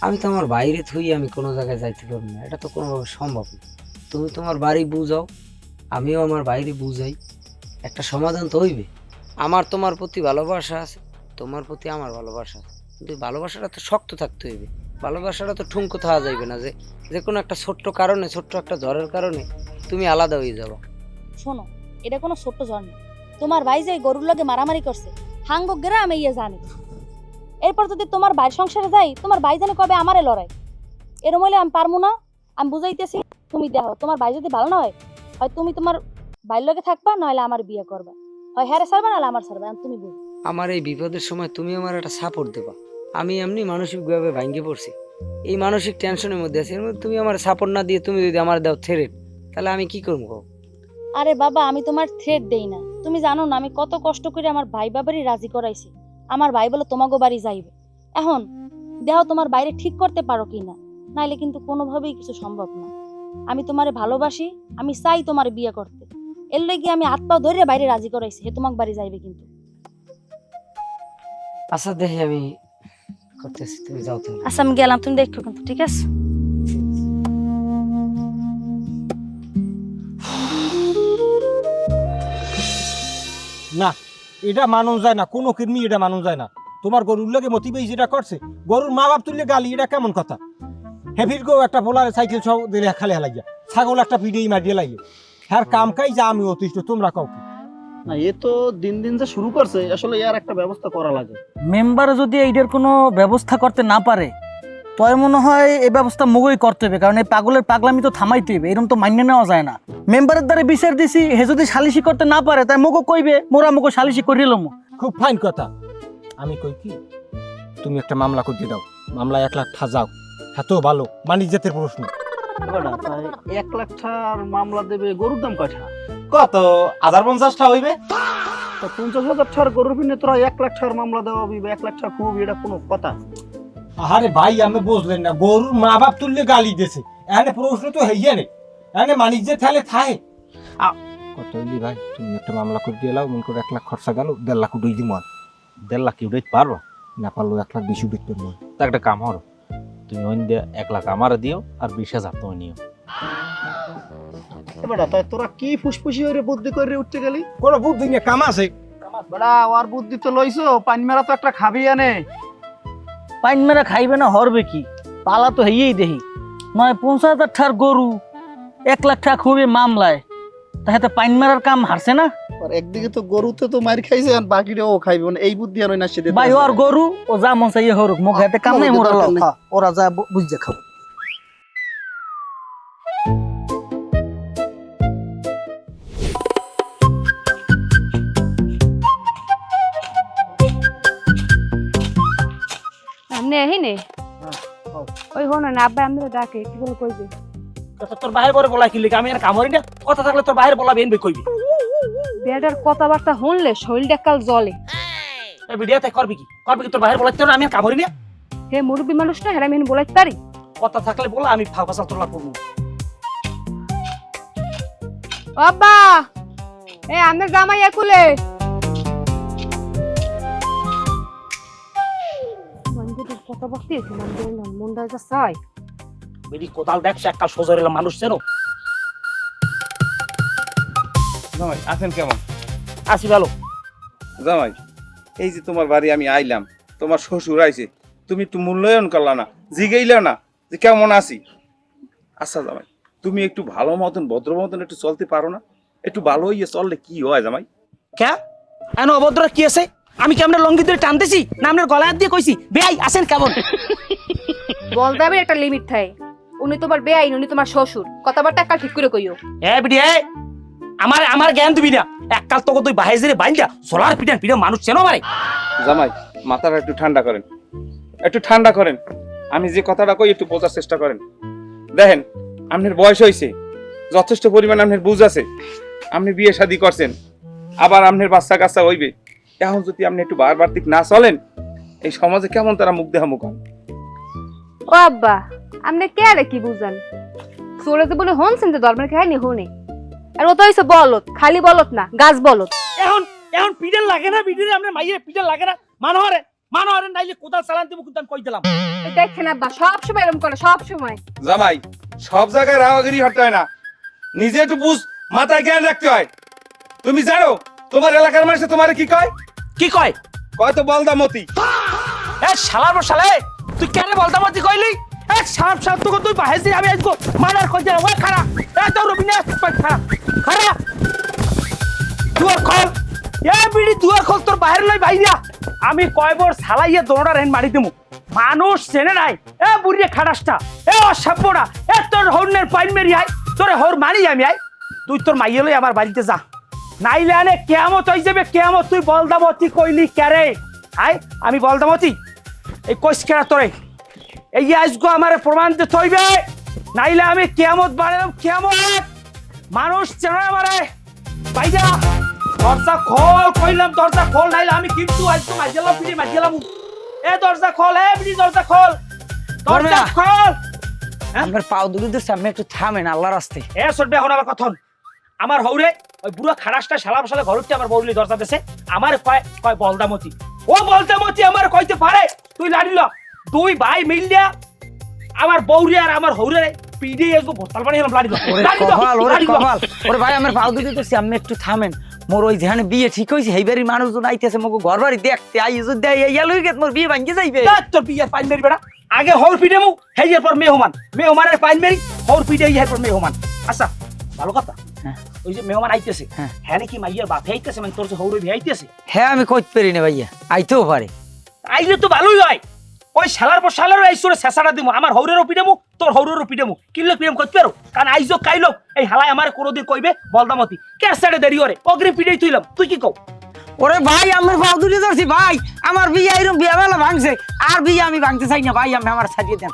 আমি তো আমার বাইরে থুই আমি কোনো জায়গায় যাইতে পারবো না, এটা তো কোনোভাবে সম্ভব না। তুমি তোমার বাড়ি বুঝাও, আমিও আমার বাইরে বুঝাই, একটা সমাধান তো হইবে। আমার তোমার প্রতি ভালোবাসা আছে, তোমার প্রতি আমার ভালোবাসা আছে, কিন্তু ভালোবাসাটা তো শক্ত থাকতে হইবে। ভালোবাসাটা তো ঠুনকো থাকা যাইবে না যে যে কোনো একটা ছোট্ট কারণে, ছোট্ট একটা ঝড়ের কারণে তুমি আলাদা হয়ে যাবো। শোনো, এটা কোনো ছোট্ট ঝড় না। তোমার ভাই যে গরুর লগে মারামারি করছে হাঙ্গ গ্রামে ইয়ে জানে। এরপর যদি তোমার ভাইয়ের সংসারে যাই, তোমার ভাই জানে কবে আমারে লড়াই। এরম হইলে আমি পারবো না। আমি বুঝাইতেছি, তুমি দেখো তোমার ভাই যদি ভালো না হয়, হয় তুমি তোমার ভাইয়ের লগে থাকবা, নইলে আমার বিয়ে করবা, হয় হ্যারে ছাড়বা নাহলে আমার ছাড়বা। তুমি বুঝো। আমার এই বিপদের সময় তুমি আমার একটা সাপোর্ট দেবা। আমি এমনি মানসিকভাবে ভাঙ্গে পড়ছি, এই মানসিক টেনশনের মধ্যে আছি। এর মধ্যে তুমি আমার সাপোর্ট না দিয়ে তুমি যদি আমার দাও থ্রেট, তাহলে আমি কি করবো? আরে বাবা, আমি তোমার থ্রেট দেই না। তুমি জানো না আমি কত কষ্ট করে আমার ভাই বাবারই রাজি করাইছি। আমার ভাই বলে তোমাকে বাড়ি যাইবে। এখন দেখো তোমার বাইরে ঠিক করতে পারো কিনা, নাইলে কিন্তু কোনোভাবেই কিছু সম্ভব না। আমি তোমারে ভালোবাসি, আমি চাই তোমার বিয়ে করতে। এর লেগে আমি হাত পাও ধরে বাইরে রাজি করাইছি, হে তোমাকে বাড়ি যাইবে কিন্তু। আচ্ছা দেখি আমি করতেছি, তুমি যাও তাহলে। আচ্ছা আমি গেলাম, তুমি দেখো কিন্তু, ঠিক আছে? না, এটা মানুষ যায় না, কোনো কর্মী এটা মানুষ যায় না। তোমার গরুর লাগে মতিবেই যেটা করছে, গরুর মা বাপ তুললে গালি, এটা কেমন কথা? হেভির গো একটা পোলারে সাইকেল সহ দিলে খালে হালাইয়া, ছাগল একটা পিঠেই মারিয়ে লাগে। হ্যার কাম কাই যা আমি অতিষ্ঠ, তোমরা কাউ কি? না, এ তো দিন দিন যে শুরু করছে, আসলে এর একটা ব্যবস্থা করা লাগে। মেম্বার যদি এইটার কোনো ব্যবস্থা করতে না পারে, তয় মনে হয় এই ব্যবস্থা মুগই করতে হবে, কারণ এই পাগলের পাগলামি তো থামাইতে হবে, এরকম তো মান্য নেওয়া যায় না। মেম্বারের দ্বারা বিচার দিছি, হে যদি সালিশি করতে না পারে তাই মুগো কইবে, মোরা মুগো সালিশি করে নিলাম। খুব ফাইন কথা। আমি কই কি, তুমি একটা মামলা করতে দাও, মামলা 1 লাখ যাও, এত ভালো বাণিজ্যের প্রশ্ন। 1 লাখ টাকার মামলা দেবে, গরুর দাম কয়টা? কত 1050টা হইবে? 50,000 টাকার গরুর পিনে তোরা 1 লাখ টাকার মামলা দেওয়া হবি, 1 লাখ টাকা খুব, এটা কোনো কথা? আরে ভাই, আমি বুঝলেন না, গরুর মা বাপ তুললে গালি দিয়েছে, এখানে প্রশ্ন তো হইয়া নেই, এখানে বাণিজ্যে থালে থায়। কত হইলি ভাই, তুমি একটা মামলা করে দিয়ে লাও, মনে করে 1 লাখ খরচা গেল, 1.5 লাখ উঠেই দিব। 1.5 লাখ উঠাইতে পারবো? না পারলো 1 লাখ 20 উঠতে পারবো। তা একটা কাম হলো, তুমি ওই 1 লাখ আমার দিও আর 20,000 তুমি নিও। বেটা তাই তোরা কি ফুসফুসি হয়ে বুদ্ধি করে উঠতে গেলি? কোনো বুদ্ধি নিয়ে কাম আছে? বেটা আর বুদ্ধি তো লইছো, পানি মেরা তো একটা খাবি আনে। পাইন মেরা খাইবে না হরবে কি? পালা তো হইয়েই দেহি, নয় 50,000 টাকার গরু 1 লাখ টাকা খুবই মামলায়, তাহলে পাইন মেরার কাম হারছে না। আর একদিকে তো গরুতে তো মার খাইছে, আর বাকিটাও খাইবে, মানে এই বুদ্ধি আর ওই না সেটা। ভাই ওর গরু ও যা মন চাইয়ে হরুক, মুখ হাতে কাম নাই, মোরা লও খা, ওরা যা বুঝে খাও। আপনি এহিনে ওই হনো না, আব্বা আমরা ডাকে, কি বলে কইবে? তোর বাহির পরে বলা কি লিখে, আমি আর কামড়ি না, কথা থাকলে তোর বাহির বলা বেন কইবি। বেটার কথাবার্তা শুনলে শরীরটা কাল জ্বলে। এই ভিডিওতে করবি কি তোর বাহির বলাইতে না, আমি আর কামড়ি না। হে মুরব্বী মানুষ না, হেরা মেন বলাইতে পারি? কথা থাকলে বলা, আমি ফাঁসা তোলা করবো। আব্বা এ আমাদের জামাই একুলে মন্দিরের কথাবার্তা আছে, মন্দিরের মন্ডা যা চাই বেরি কোদাল দেখছে একটা সোজরের মানুষ চেনো। জামাই আছেন কেমন? আসি ভালো। জামাই এই যে তোমার বাড়ি আমি আইলাম, তোমার শ্বশুর আইছে, তুমি একটু মূল্যায়ন করলা না, জিগাইলা না যে কেমন আছি। আচ্ছা জামাই, তুমি একটু ভালো মতন ভদ্র মতন একটু চলতে পারো না? একটু ভালো হইয়ে চললে কি হয় জামাই? কে এন অভদ্র কি আছে? আমি কি আমরা লঙ্গি ধরে টানতেছি না আপনার গলায় দিয়ে কইছি বেআই আসেন কেমন? বলতে হবে একটা লিমিট থাকে। উনি তোমার বেআইন, উনি তোমার শ্বশুর, কথাবার্তা কাল ঠিক করে কইও। এ বিডি এ আমার জ্ঞান দিবি না। এককাল তোকে তুই বাহিরে বাইন্দা সোলার পিটা মানুষ চেনো মারে। জামাই মাথাটা একটু ঠান্ডা করেন, একটু ঠান্ডা করেন। আমি যে কথাটা কই একটু বোঝার চেষ্টা করেন। দেখেন আপনার বয়স হয়েছে, যথেষ্ট পরিমাণ আপনার বুঝ আছে, আপনি বিয়ে শাদী করছেন, আবার আপনার বাচ্চা কাচ্চা হইবে। এখন যদি আপনি একটু বারবার দিক না চলেন, এই সমাজে কেমন তারা মুখ দেহা মুখ হন। ও আব্বা আপনি কে আরে কি বুঝান? চলে যে বলে হনছেন তো ধর্মের কাহিনী হনে। আর ও তো হইছে বলত, খালি বলত না গাছ বলত। এখন পিডেল লাগে না? ভিডিওতে আমরা মাইয়ের পিডেল লাগে না? মানহারে নাইলে কোদাল চালান দেবো, কিন্তু আমি কই দিলাম। এই দেখেন আব্বা সব সময় এরকম করে, সব সময়। জামাই সব জায়গায় রাওয়াগিরি হতে হয় না, নিজে একটু বুঝ, মাথায় জ্ঞান রাখতে হয়। তুমি জানো তোমার এলাকার মানুষ তোমার কি কয়? কি কয়? কয় তো বলদামতি। এ শালার শালে, তুই কেন বলদামতি কইলি? এক সাপ সাপ তোকে তুই বাহিরে আমি আসবো মানার কই দিলাম। ওই খারা এ তো রবিনা খারা দুয়ার খোল। এ বিড়ি দুয়ার খোল, তোর বাইরে লই বাইরা। আমি কয়বার সালাইয়ে দৌড়া রেন মারি দিমু। মানুষ চেনে নাই। এ বুড়িয়ে খাটাসটা, এ অসাব্যটা, এ তোর হর্নের পাইন মেরি আয়, তোরে হর মারি আমি আয়। তুই তোর মাইয়ে লই আমার বাড়িতে যা, নাইলে আনে কেয়ামত হয়ে যাবে কেয়ামত। তুই বলদামতি কইলি ক্যারে? আয় আমি বলদামতি এই কইস কেরা তোরে? এই আজগো আমার প্রমাণ দিতে হইবে, নাইলে আমি কেয়ামত বানালাম। কেয়ামত মানুষ চেনা মারে বাইজা। দরজা খোল কইলাম, দরজা খোল, নাইলে আমি কিন্তু আজকে মাঝেলাম পিড়ি মাঝেলাম। এ দরজা খোল, এ পিড়ি দরজা খোল, দরজা খোল। আমার পাও দুলি সামনে একটু থামেন আল্লাহর রাস্তায়। এ সরবে এখন আবার কথা। আমার হৌরে ওই বুড়ো খারাসটা শালা মশালা ঘরতে আমার বউলি দরজা দেশে আমার কয় কয় বলদামতি। ও বলদামতি আমার কইতে পারে? তুই লাড়িল দুই ভাই মিলিয়া আমার বউরি আর আমার হৌরে পিডি এসবো ভর্তাল পানি হলাম লাড়িল। ওরে ভাই আমার পাও দুলি তো সামনে একটু থামেন। মোর ওই যেখানে বিয়ে ঠিক হয়েছে সেই বাড়ির মানুষজন আইতেছে মোকে ঘর বাড়ি দেখতে আই যদি ইয়ালুই গেত মোর বিয়ে ভাঙ্গি যাইবে। তোর বিয়ে পাইন মেরি বেড়া, আগে হৌর পিডে মু হেইয়ের পর মেহমানের পাইন মেরি, হৌর পিডে ইয়ের পর মেহমান। আচ্ছা ভালো কথা, ওই যে মেহমান আইতেছে, হ্যাঁ নাকি মাইয়ার বাপে আইতেছে, মানে তোর যে হৌরে বিয়ে আইতেছে? হ্যাঁ আমি কইতে পারি না ভাইয়া, আইতেও পারে। আইলে তো ভালোই হয়। ওই শালার পর শালার এই সুরে শেষাটা দিমু, আমার হৌরেরও পিডেমু তোর হৌরেরও পিডেমু। কিনলে পিডেম করতে পারো? কারণ আইজো কাইলো এই হালাই আমার কোনোদিন কইবে বলদামতি কে সাইডে দেরি করে অগ্রিম পিডেই তুইলাম। তুই কি কও? ওরে ভাই আমার পাও দুলি ধরছি ভাই, আমার বিয়ে এরকম বিয়ে বেলা ভাঙছে, আর বিয়ে আমি ভাঙতে চাই না ভাই, আমি আমার ছাড়িয়ে দেন।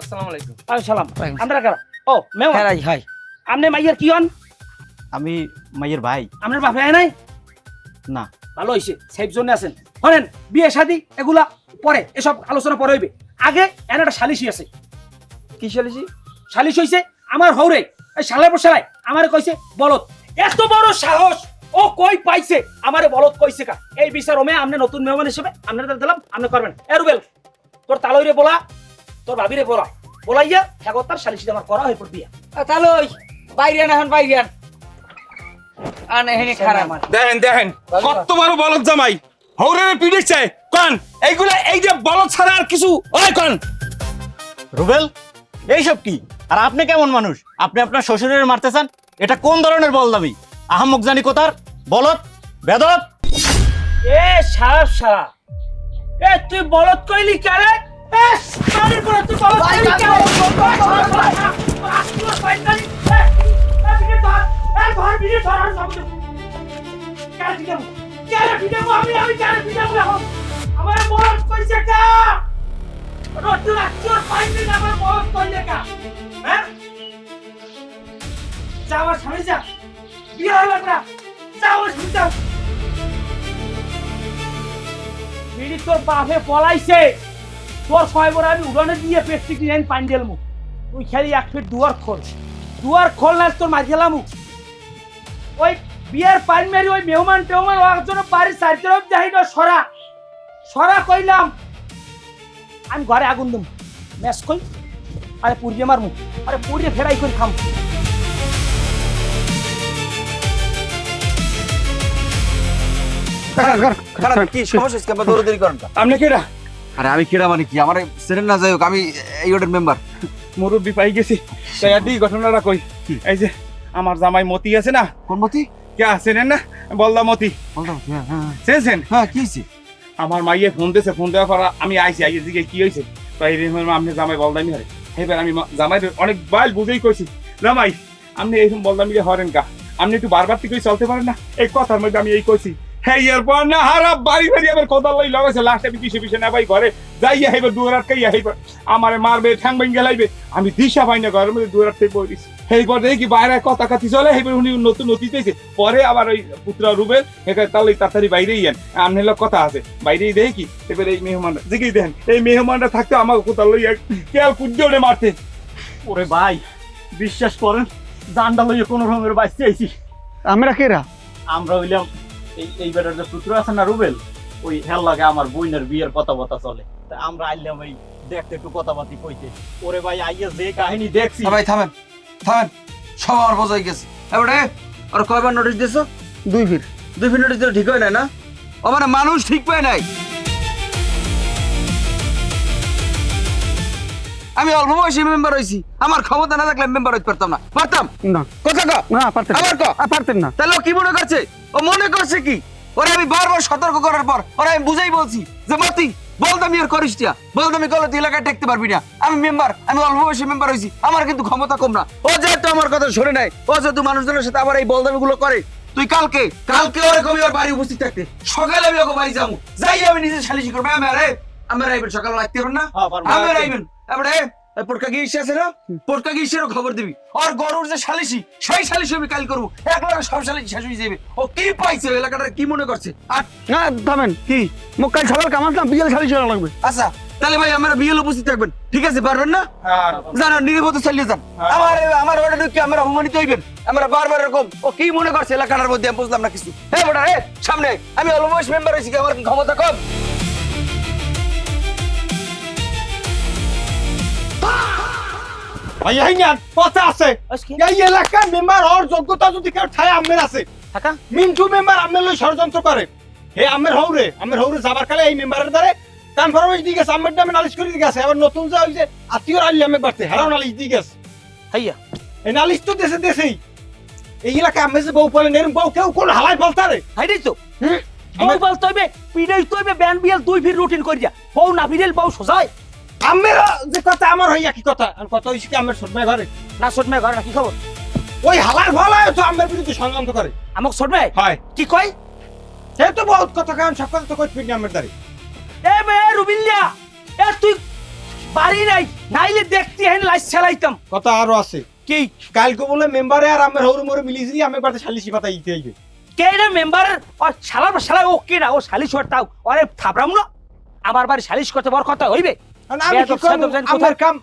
আসসালামু আলাইকুম। সালাম। আমরা কারা? ও মেহমান। হ্যাঁ ভাই। আমনে মাইয়ার কি হন? আমি মাইয়ের ভাই। আপনার বাপে আয় নাই? না। ভালো হয়েছে, সেফ জোনে আছেন। শোনেন বিয়ে শাদী এগুলা পরে, এসব আলোচনা পরে হইবে। আগে একটা সালিশি আছে। কি চলেছি? সালিশ হইছে আমার হৌরে এই শালার পর শালাই আমারে কইছে বলত। এত বড় সাহস ও কই পাইছে আমারে বলত কইছে কা? এই বিচার ওমে আমনে নতুন মেহমান হিসেবে আপনাদের দিলাম, আপনি করবেন। এ রুবেল তোর তালইরে বলা, তোর ভাবিরে বলা, বলাইয়া হেগতার সালিশি আমার করা হই পড় বিয়া। তালই বাইরে না, এখন বাইরে আনে হেনে খারাপ। দেখেন দেখেন কত বড় বলদ জামাই, হৌরের পিড়িছে কোন এইগুলা, এই যে বলদ ছাড়া আর কিছু ওই কোন? রুবেল এইসব কি? আর আপনি কেমন মানুষ? আপনি আপনার শ্বশুরের মারতে চান? এটা কোন ধরনের বলদামি? আহাম্মক জানি কোথার বলদ বেদব। এ সাপ সারা, এ তুই বলত কইলি কারে? এ সারি করে তুই বলত কইলি কারে? ঘর বিয়ে ধরার শব্দ কারে দিলাম? কারে দিলাম? আমি কারে দিলাম? আমার বলত কইছে কা? রতুল আচ্চর পাইনি না, আমার বলত কইলে কা? হ্যাঁ যাওয়ার সামনে যা, বিয়ে হলো না, যাওয়ার সামনে যাও। বিড়ি তোর বাপে পলাইছে, তোর কয়বার আমি উড়ানে দিয়ে পেটটি কিনে পানি দিলাম। তুই খালি এক ফিট দুয়ার খোল না তোর মার গেলাম। ওই বিয়ের পানি মেরি ওই মেহমান টেহমান ওর জন্য বাড়ির চারিতরফ যাই না, সরা কইলাম। আমি ঘরে আগুন দিম, ম্যাচ কই আরে পুড়িয়ে মারমু, আরে পুড়িয়ে ফেরাই করে খাম। কি সমস্যা? দৌড়াদৌড়ি করেন? আপনি কেডা? আরে আমি কেডা মানে কি? আমার সেরেন না, যাই হোক আমি এই ওটার মেম্বার। মুরব্বি পাই গেছি, তাই আর ঘটনাটা কই। এই যে আমার জামাই মতি আছে না? কোন মতি? কে আছেন না? বলদা মতি। চেয়েছেন? হ্যাঁ কি হয়েছে? আমার মাইয়ে ফোন দিয়েছে, ফোন দেওয়ার পর আমি আইছি, আইয়ের দিকে কি হয়েছে তাই আপনি জামাই বলদামি হারে। এবার আমি জামাই অনেক বাইল বুঝেই কইছি, জামাই আপনি এইরকম বললাম ইয়ে হরেন গা, আপনি একটু বারবার থেকে চলতে পারেন না? এই কথার মধ্যে আমি এই কইছি, হ্যাঁ এরপর না হারা বাড়ি বাড়ি আবার কোদাল লই লাগাইছে, লাস্টে আমি কিসে পিছে না ভাই ঘরে যাইয়া হইবে দুয়ার আটকাইয়া হইবে, আমারে মারবে ঠ্যাং ভাঙ গেলাইবে, আমি দিশা পাই না ঘরের মধ্যে দুয়ার আটকে বই দিছি। এইবার দেখি বাইরে কথা কাতি চলে, এইবার উনি নতুন অতীতেছে, পরে আবার ওই পুত্র রুবেল এখানে তাহলে তাড়াতাড়ি বাইরেই যান, আপনি লোক কথা আছে বাইরেই দেখি। এবার এই মেহমানটা দেখেই দেখেন, এই মেহমানটা থাকতে আমাকে কোথাও লইয়া কেয়াল কুজ্জোড়ে মারতে। ওরে ভাই বিশ্বাস করেন, জানডা লইয়া কোনো রকমের বাইসে আইছি। আমরা কেরা? আমরা হইলাম এই বেটার যে পুত্র আছে না রুবেল, ওই হেল লাগে আমার বোনের বিয়ের কথা চলে, তা আমরা আইলাম এই দেখতে একটু কথাবার্তি কইতে। ওরে ভাই আইয়া যে কাহিনী দেখছি। ভাই থামেন থামেন, সব আমার বোঝাই গেছে। এবারে আর কয়বার নোটিশ দিছো? 2 ফির। 2 ফির নোটিশ দিলে ঠিক হয় নাই না? ও মানে মানুষ ঠিক পায় নাই। আমি অল্প বয়সী মেম্বার হইছি, আমার ক্ষমতা না থাকলে মেম্বার হইতে পারতাম না। পারতাম না কথা ক না পারতেন আবার ক পারতেন না। তাহলে ও কি মনে করছে? ও মনে করছে কি? ওরে আমি বারবার সতর্ক করার পর ওরা আমি বুঝাই বলছি যে মতি বলদামি আর করিস টিয়া, বলদামি করলে তুই এলাকায় টেকতে পারবি না। আমি মেম্বার, আমি অল্প বয়সী মেম্বার হইছি, আমার কিন্তু ক্ষমতা কম না। ও যেহেতু আমার কথা শুনে নাই, ও যেহেতু মানুষজনের সাথে আবার এই বলদামি গুলো করে, তুই কালকে ওরে কবি ওর বাড়ি উপস্থিত থাকতে, সকালে আমি ওকে বাড়ি যাবো, যাই আমি নিজে সালিশি করবো। আমার আইবেন সকালে লাগতে পারেন না? আমার আইবেন এবারে পোটকা গিয়ে আছে না, পোটকা গিয়েছেরও খবর দিবি। আর গরুর যে সালিশি, সেই সালিশি আমি কাল করবো, একলা সব সালিশি শেষ হয়ে যাবে। ও কি পাইছে এলাকাটা কি মনে করছে? আর না থামেন, কি মোক কাল সকাল কামাতাম, বিকেল শাড়ি চলা লাগবে। আচ্ছা তাহলে ভাই আমরা বিয়েল উপস্থিত থাকবেন, ঠিক আছে? পারবেন না? জানো নিরাপদে চালিয়ে যান। আমার ওটা ঢুকে আমরা অপমানিত হইবেন, আমরা বারবার এরকম। ও কি মনে করছে এলাকাটার মধ্যে? আমি বুঝলাম না কিছু। হ্যাঁ বেটা রে, সামনে আমি অল্প বয়স মেম্বার হয়েছি, আমার ক্ষমতা কম। ভাই এই না কথা আছে, এই এলাকার মেম্বার হওয়ার যোগ্যতা যদি কেউ ঠায় আমের আছে, টাকা মিন্টু মেম্বার আমের লই ষড়যন্ত্র করে। হে আমের হৌরে যাবার কালে এই মেম্বারের দ্বারে কনফার্মেশ দিয়ে গেছে, আমের নামে নালিশ করে দিয়ে গেছে। আবার নতুন যে ওই যে আত্মীয় আলী আমের বাড়তে হেরাও নালিশ দিয়ে গেছে। হাইয়া এই নালিশ তো দেশেই এই এলাকায় আমি যে বউ বলে এরকম বউ কেউ কোন হালাই বলতারে। হাইডাই তো বউ বলতে হইবে, পিড়াই তো হইবে, ব্যান বিয়াল 2 ফির রুটিন করিয়া। বউ না ফিরেল বউ সোজাই। আমের যে কথা আমার হইয়া কি কথা, আর কথা হইছে কি আমের ছোটমাই ঘরে না ছোটমাই ঘরে না, কি খবর? ওই হালাই ভালাই তো আমের বিরুদ্ধে ষড়যন্ত্র করে। আমাক ছোটমাই হয় কি কয়? সে তো বহুত কথা কারণ সব কথা তো কই ফিরনি আমের দ্বারে। এ বে রুবিল্লা, এ তুই বাড়ি নাই নাইলে দেখতি হেন লাইস চালাইতাম। কথা আরো আছে কি কালকে বলে মেম্বারে আর আমের হৌরে মোরে মিলিছি আমের বাড়তে সালিশি পাতা ইতে আইবে। কে রে মেম্বার? ও শালা ও কে না? ও সালিশ হরতাও আরে থাবরাম না। আমার বাড়ি সালিশ করতে বড় কথা হইবে? আমি কি করব? আমার কাম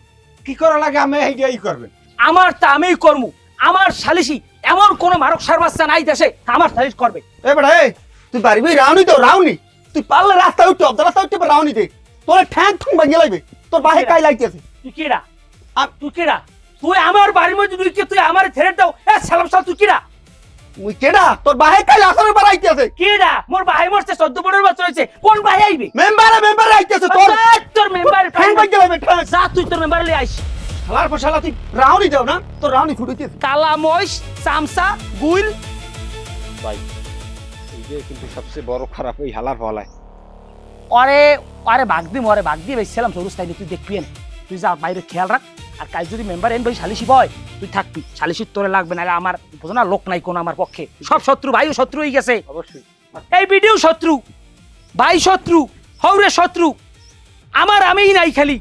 কি করা লাগে আমি এইটাই করবেন। আমার তা আমিই করমু। আমার সালিশি এমন কোন মারক সারবাচ্চা নাই দেশে আমার সালিশ করবে। এ বেটা এই তুই বাড়ি বই রাউনি তো রাউনি, তুই পারলে রাস্তা উঠতে অর্ধ রাস্তা উঠতে রাউনি দে, তোর ঠ্যাং ঠুং ভাঙিয়ে লাইবে, তোর বাহে কাই লাইতেছে। তুই কেডা? তুই কেডা? তুই আমার বাড়ির মধ্যে ঢুকে তুই আমার ছেড়ে দাও। এ সালাম সাল তুই কেডা? মুই কেডা? তোর বাহে কাই আসরে বাড়াইতেছে। কেডা? মোর ভাই মরছে 14 বছর হইছে, কোন ভাই আইবে? মেম্বার আইতেছে তোর মেম্বার ঠ্যাং ভাঙিয়ে লাইবে ঠ্যাং। যা তুই তোর মেম্বার লই আইস। শালার পর শালা তুই রাউনি দাও না, তোর রাউনি ফুটাইতেছে। কালা মহিষ চামচা গুইল ভাই এই যে কিন্তু সবচেয়ে বড় খারাপ এই হালার ফলায়। আরে আরে বাগদি মরে বাগদি বেছিলাম সরুস তাই তুই দেখবি না, তুই যা বাইরে খেয়াল রাখ। আর কাল যদি মেম্বার এন ভাই সালিশি বয় তুই থাকবি, সালিশি তোরে লাগবে না। আমার বুঝো না লোক নাই কোন আমার পক্ষে, সব শত্রু ভাইও শত্রু হয়ে গেছে। অবশ্যই এই ভিডিও শত্রু, ভাই শত্রু, হৌরে শত্রু, আমার আমিই নাই খালি।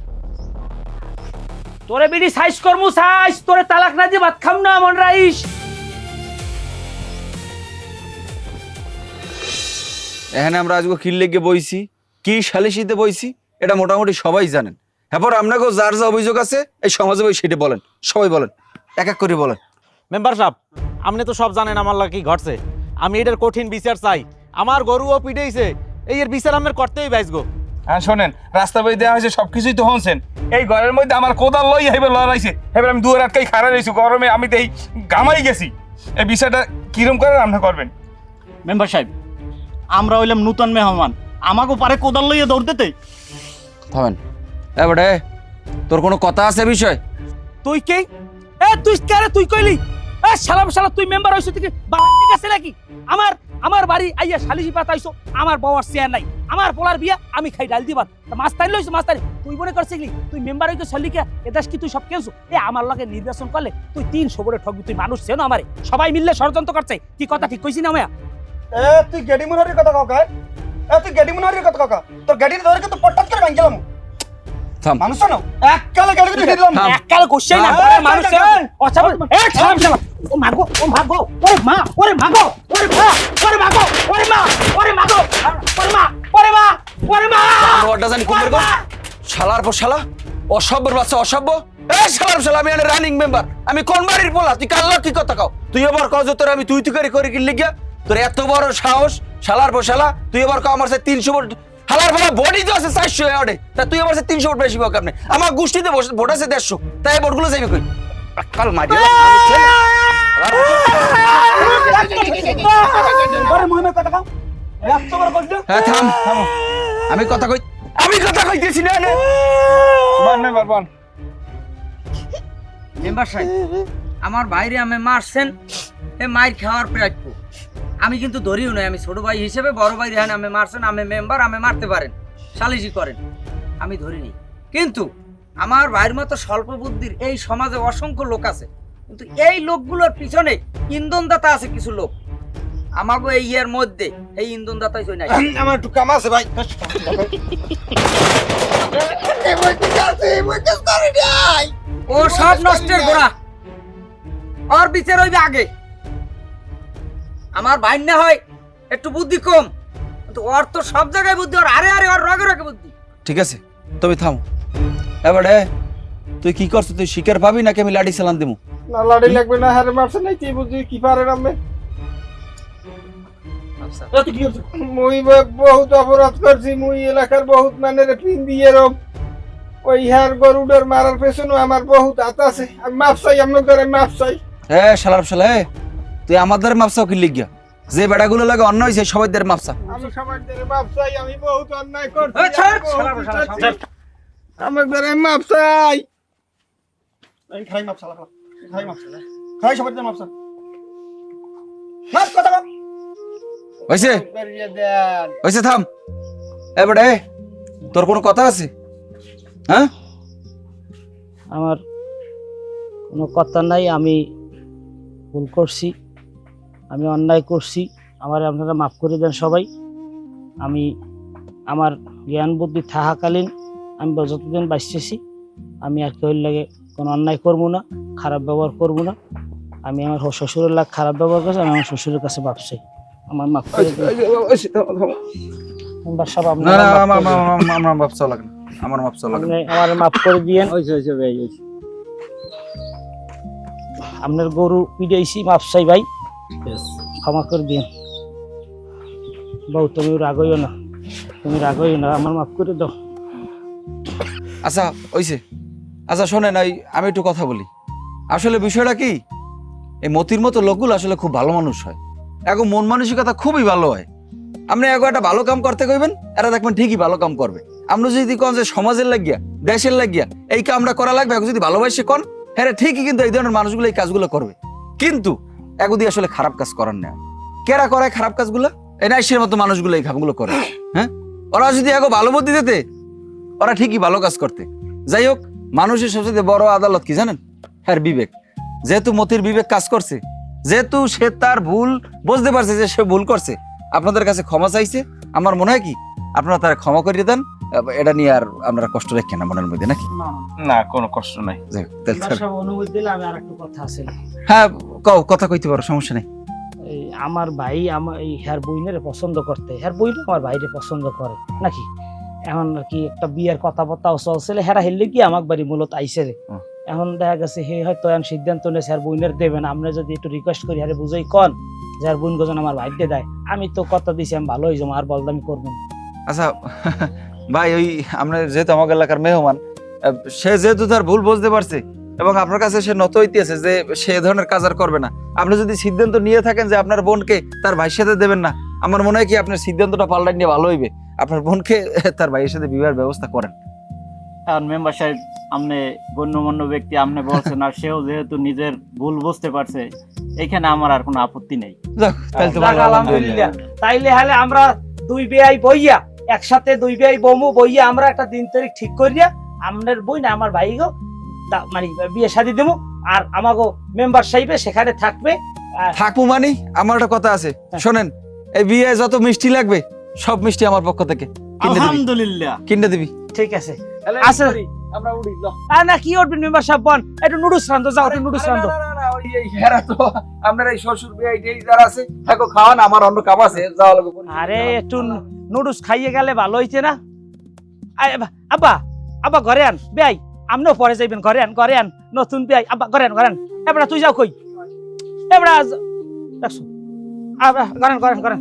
তোরে বিডি সাইজ করমু সাইজ, তোরে তালাক না দিয়ে ভাত খাম না মন রাইস। এখানে আমরা আজকে কিল্লে গিয়ে বইছি, কি সালিশিতে বইছি এটা মোটামুটি সবাই জানেন। এরপর আপনাকেও যার যা অভিযোগ আছে এই সমাজে বই সেটা বলেন, সবাই বলেন, এক এক করে বলেন। মেম্বার সাহেব, আপনি তো সব জানেন আমার লাগি কি ঘটছে। আমি এটার কঠিন বিচার চাই। আমার গরুও পিটাইছে, এই এর বিচার আমার করতেই বাইসগো। হ্যাঁ শোনেন, রাস্তা বই দেওয়া হয়েছে, সবকিছুই তো হনছেন। এই ঘরের মধ্যে আমার কোদাল লই হেবে লড়াইছে, এবার আমি দুয়ার আটকাই খাড়া রয়েছি গরমে, আমি তো এই গামাই গেছি। এই বিষয়টা কিরম করে রান্না করবেন? মেম্বার সাহেব আমরা হইলাম নূতন মেহমান, আমাকে পারে কোদাল লইয়া দৌড়তে। থামেন। এবারে তোর কোনো কথা আছে বিষয়? তুই কে? এ তুই কারে তুই কইলি? এ শালা শালা তুই মেম্বার হইছ তুই বাবা ঠিক আছে নাকি? আমার আমার বাড়ি আইয়া সালিশি পাতাইছো, আমার বাবার চেয়ার নাই, আমার পোলার বিয়া আমি খাই ডাল দিবার, মাছ তাই লইছো মাছ তাই, তুই মনে করছিলি তুই মেম্বার হইতে সলিকা এদাস কি তুই সব কেনছো? এ আমার লগে নির্বাচন করলে তুই 300 ভোটে ঠকবি, তুই মানুষ চেনো আমারে, সবাই মিললে ষড়যন্ত্র করছে, কি কথা ঠিক কইছি না মায়া? তুই গেডি মুনারির কথা কাকা, তুই গেডি মুনারির কথা কাকা, তোর গাড়ি ধরে কিন্তু পট্টাত করে ভাঙ গেলাম। থাম। মানুষ না এককালে গাড়ি ধরে দিলাম। এককাল গোশ্চেই না মানুষ চেনো। আচ্ছা এ ছাড় ছাড়, ও মাগো ও মাগো, ওরে মা ওরে মাগো, ওরে মা ওরে মাগো, ওরে মা ওরে মাগো, ওরে মা ওরে মা ওরে মা। ওটা জানি কুমের গো, শালার পর শালা, অসভ্যর বাচ্চা অসভ্য। শালার শালা, আমি রানিং মেম্বার, আমি কোন বাড়ির পোলা, তুই কাল কি কথা কাও? তুই এবার কও যে তোর আমি তুই করে কিনলি গিয়া, তোর এত বড় সাহস, শালার পর শালা, তুই এবার কও আমার সাথে 300 ভোট, হালার ফালা বডি তো আছে 400 ওয়ার্ডে, তা তুই আমার সাথে 300 ভোট বেশি পাও কেমনে? আমার গোষ্ঠীতে ভোট আছে 150, তাই এই ভোটগুলো যাইবে কই? কাল মারি হ্যাঁ থাম, আমি কথা কইতেছি না। মেম্বার সাহেব, আমার বাইরে আমি মারছেন, এ মাইর খাওয়ার প্রাপ্য। আমি কিন্তু ধরিও নাই, আমি ছোট ভাই হিসেবে বড় ভাই রেহান আমি মারছেন, আমি মেম্বার, আমি মারতে পারেন, সালিশি করেন, আমি ধরিনি। কিন্তু আমার ভাইয়ের মতো স্বল্প বুদ্ধির এই সমাজে অসংখ্য লোক আছে, কিন্তু এই লোকগুলোর পিছনে ইন্ধনদাতা আছে কিছু লোক। আমাকে এই ইয়ের মধ্যে এই ইন্ধনদাতাই চই নাই। আমার একটু কাম আছে ভাই। ও সব নষ্টের গোড়া, ওর বিচার হইবে আগে। আমার ভাই না হয় একটু বুদ্ধি কম, কিন্তু ওর তো সব জায়গায় বুদ্ধি, ওর আরে আরে ওর রগে রগে বুদ্ধি। ঠিক আছে, তুমি থামো। এবারে তুই কি করছিস? তুই শিকার পাবি নাকি আমি লাঠি চালান দেবো? না লাড়ি লাগবে না, হারে মারছে নাই, কি বুঝি কি পারে নামে। মুই বহুত অপরাধ করছি, মুই এলাকার বহুত মানের পিন দিয়ে রব, ওই হার গরুডের মারার পেছনে আমার বহুত হাত আছে। আমি মাপ চাই, আপনার দ্বারা মাপ চাই। হ্যাঁ শালার শালা, তুই আমাদের মাপসাও কি লিখ গিয়া? যে বেড়াগুলো লাগে অন্য হয়েছে সবাই দের মাপসা। আমি সবার দ্বারা মাপ চাই, আমি বহুত অন্যায় করছি। এই ছাড়, আমার দ্বারা মাপ চাই। খাই মাপ চালা, খাই মাপ চালা, খাই সবার দ্বারা মাপ চা। মাপ কথা কম হয়েছে হয়েছে, থাম। এবারে তোর কোনো কথা আছে? হ্যাঁ, আমার কোনো কথা নাই, আমি ভুল করছি, আমি অন্যায় করছি, আমার আপনারা মাফ করে দেন সবাই। আমি আমার জ্ঞান বুদ্ধি থাকাকালীন আমি যতদিন বাঁচতেছি আমি আর কেউ লাগে কোনো অন্যায় করবো না, খারাপ ব্যবহার করবো না। আমি আমার শ্বশুরের লাগ খারাপ ব্যবহার করছি, আমি আমার শ্বশুরের কাছে মাপ চাই, আমার মাফ করে দেন। মেম্বার সাহেব, না আপনারা না, মাফ করে দেন। আমার মাপসা লাগে না, আমার মাপসা লাগে না। আপনি আমার মাফ করে দিয়েন। আপনার গরু পিড়াইছি, মাপ চাই ভাই, ক্ষমা করে দিন। বউ তুমি রাগ হইও না, তুমি রাগ হইও না, আমার মাফ করে দাও। আচ্ছা হইছে, আচ্ছা শোনেন, আমি একটু কথা বলি। আসলে বিষয়টা কি, এই মতির মতো লোকগুলো আসলে খুব ভালো মানুষ হয়, এখন মন মানসিকতা খুবই ভালো হয়। আপনি এখন একটা ভালো কাম করতে কইবেন, এরা দেখবেন ঠিকই ভালো কাম করবে। আমরা যদি কোন যে সমাজের লাগিয়া, দেশের লাগিয়া এই কামটা করা লাগবে, এখন যদি ভালোবাসে কোন, হ্যাঁ ঠিকই, কিন্তু এই ধরনের মানুষগুলো এই কাজগুলো করবে। কিন্তু এগুদি আসলে খারাপ কাজ করার না। কেরা করে খারাপ কাজগুলো? এই নাইসের মতো মানুষগুলো এই কামগুলো করে। হ্যাঁ, ওরা যদি এখন ভালো বুদ্ধি দিতে, ওরা ঠিকই ভালো কাজ করতে। যাই হোক, মানুষের সবচেয়ে বড় আদালত কি জানেন? হ্যাঁ, বিবেক। যেহেতু মতির বিবেক কাজ করছে, যেহেতু সে তার ভুল বুঝতে পারছে যে সে ভুল করছে, আপনাদের কাছে ক্ষমা চাইছে, আমার মনে হয় কি আপনারা তারা ক্ষমা করিয়ে দেন। এটা নিয়ে আর আপনারা কষ্ট রাখেন না মনের মধ্যে, নাকি? না, কোনো কষ্ট নাই। যাই হোক, তাহলে ছাড়। অনুমতি দিলে আমি আর একটু কথা আছে। হ্যাঁ কও, কথা কইতে পারো, সমস্যা নেই। এই আমার ভাই আমার এই হেয়ার বইনের পছন্দ করতে, হেয়ার বইন আমার ভাইরে পছন্দ করে নাকি? এখন কি একটা বিয়ের কথাবার্তাও চলছিল, হেরা হেললে কি আমার বাড়ি মূলত আইসে রে। এখন দেখা গেছে হে হয়তো এখন সিদ্ধান্ত নিয়েছে হেয়ার বইনের দেবেন, আমরা যদি একটু রিকোয়েস্ট করি, হারে বুঝাই কন যে হেয়ার বইন গজন আমার ভাইতে দেয়, আমি তো কথা দিছি আমি ভালো হয়ে যাবো, আর বলদামি করবো না। আচ্ছা ভাই, ওই আমরা যেহেতু আমাদের এলাকার মেহমান, সে যেহেতু তার ভুল বুঝতে পারছে এবং আপনার কাছে সে নত হইতেছে যে সে এ ধরনের কাজ আর করবে না, আপনি যদি সিদ্ধান্ত নিয়ে থাকেন যে আপনার বোনকে তার ভাইয়ের সাথে দেবেন না, আমার মনে হয় কি আপনার সিদ্ধান্তটা পাল্টাই নিয়ে ভালো হইবে। আপনার বোনকে তার ভাইয়ের সাথে বিবাহের ব্যবস্থা করেন। মেম্বার সাহেব আপনি গণ্যমান্য ব্যক্তি, আপনি বলছেন, আর সেও যেহেতু নিজের ভুল বুঝতে পারছে, এখানে আমার আর কোনো আপত্তি নেই। যাক, তাহলে তো যাক, ভালো, আলহামদুলিল্লাহ। তাইলে হলে আমরা দুই বেয়াই বইয়া একসাথে দুই বেয়াই বমু বইয়া আমরা একটা দিন তারিখ ঠিক করিয়া আমাদের বই না আমার ভাই গো মানে বিয়ে শাদী দেবো, আর আমাগো মেম্বার সাহেবে সেখানে থাকবে। থাকবো মানে আমার একটা কথা আছে, শোনেন, এই বিয়ে যত মিষ্টি লাগবে সব মিষ্টি আমার পক্ষ থেকে কিনে দিবি, আলহামদুলিল্লাহ। কিনে দিবি। ঠিক আছে। তাহলে আচ্ছা। আমরা উড়ি ল। আর না কি উঠবেন মেম্বার সাহেব, বন একটু নুডলস রান্ধো, যাও একটু নুডলস রান্ধো। হেরা তো আপনার এই শ্বশুর বিয়ে এই যারা আছে থাকো, খাওয়ান, আমার অন্য কাম আছে, যাওয়া লাগবে। আরে একটু নুডলস খাইয়ে গেলে ভালো হইছে না? আব্বা আব্বা ঘরে আন, বেয়াই আপনিও পরে যাইবেন, ঘরে আন, ঘরে আন, নতুন বেয়াই। আব্বা ঘরে আন, ঘরে আন। এবার তুই যাও কই? এবার দেখছো ঘরেন ঘরেন ঘরেন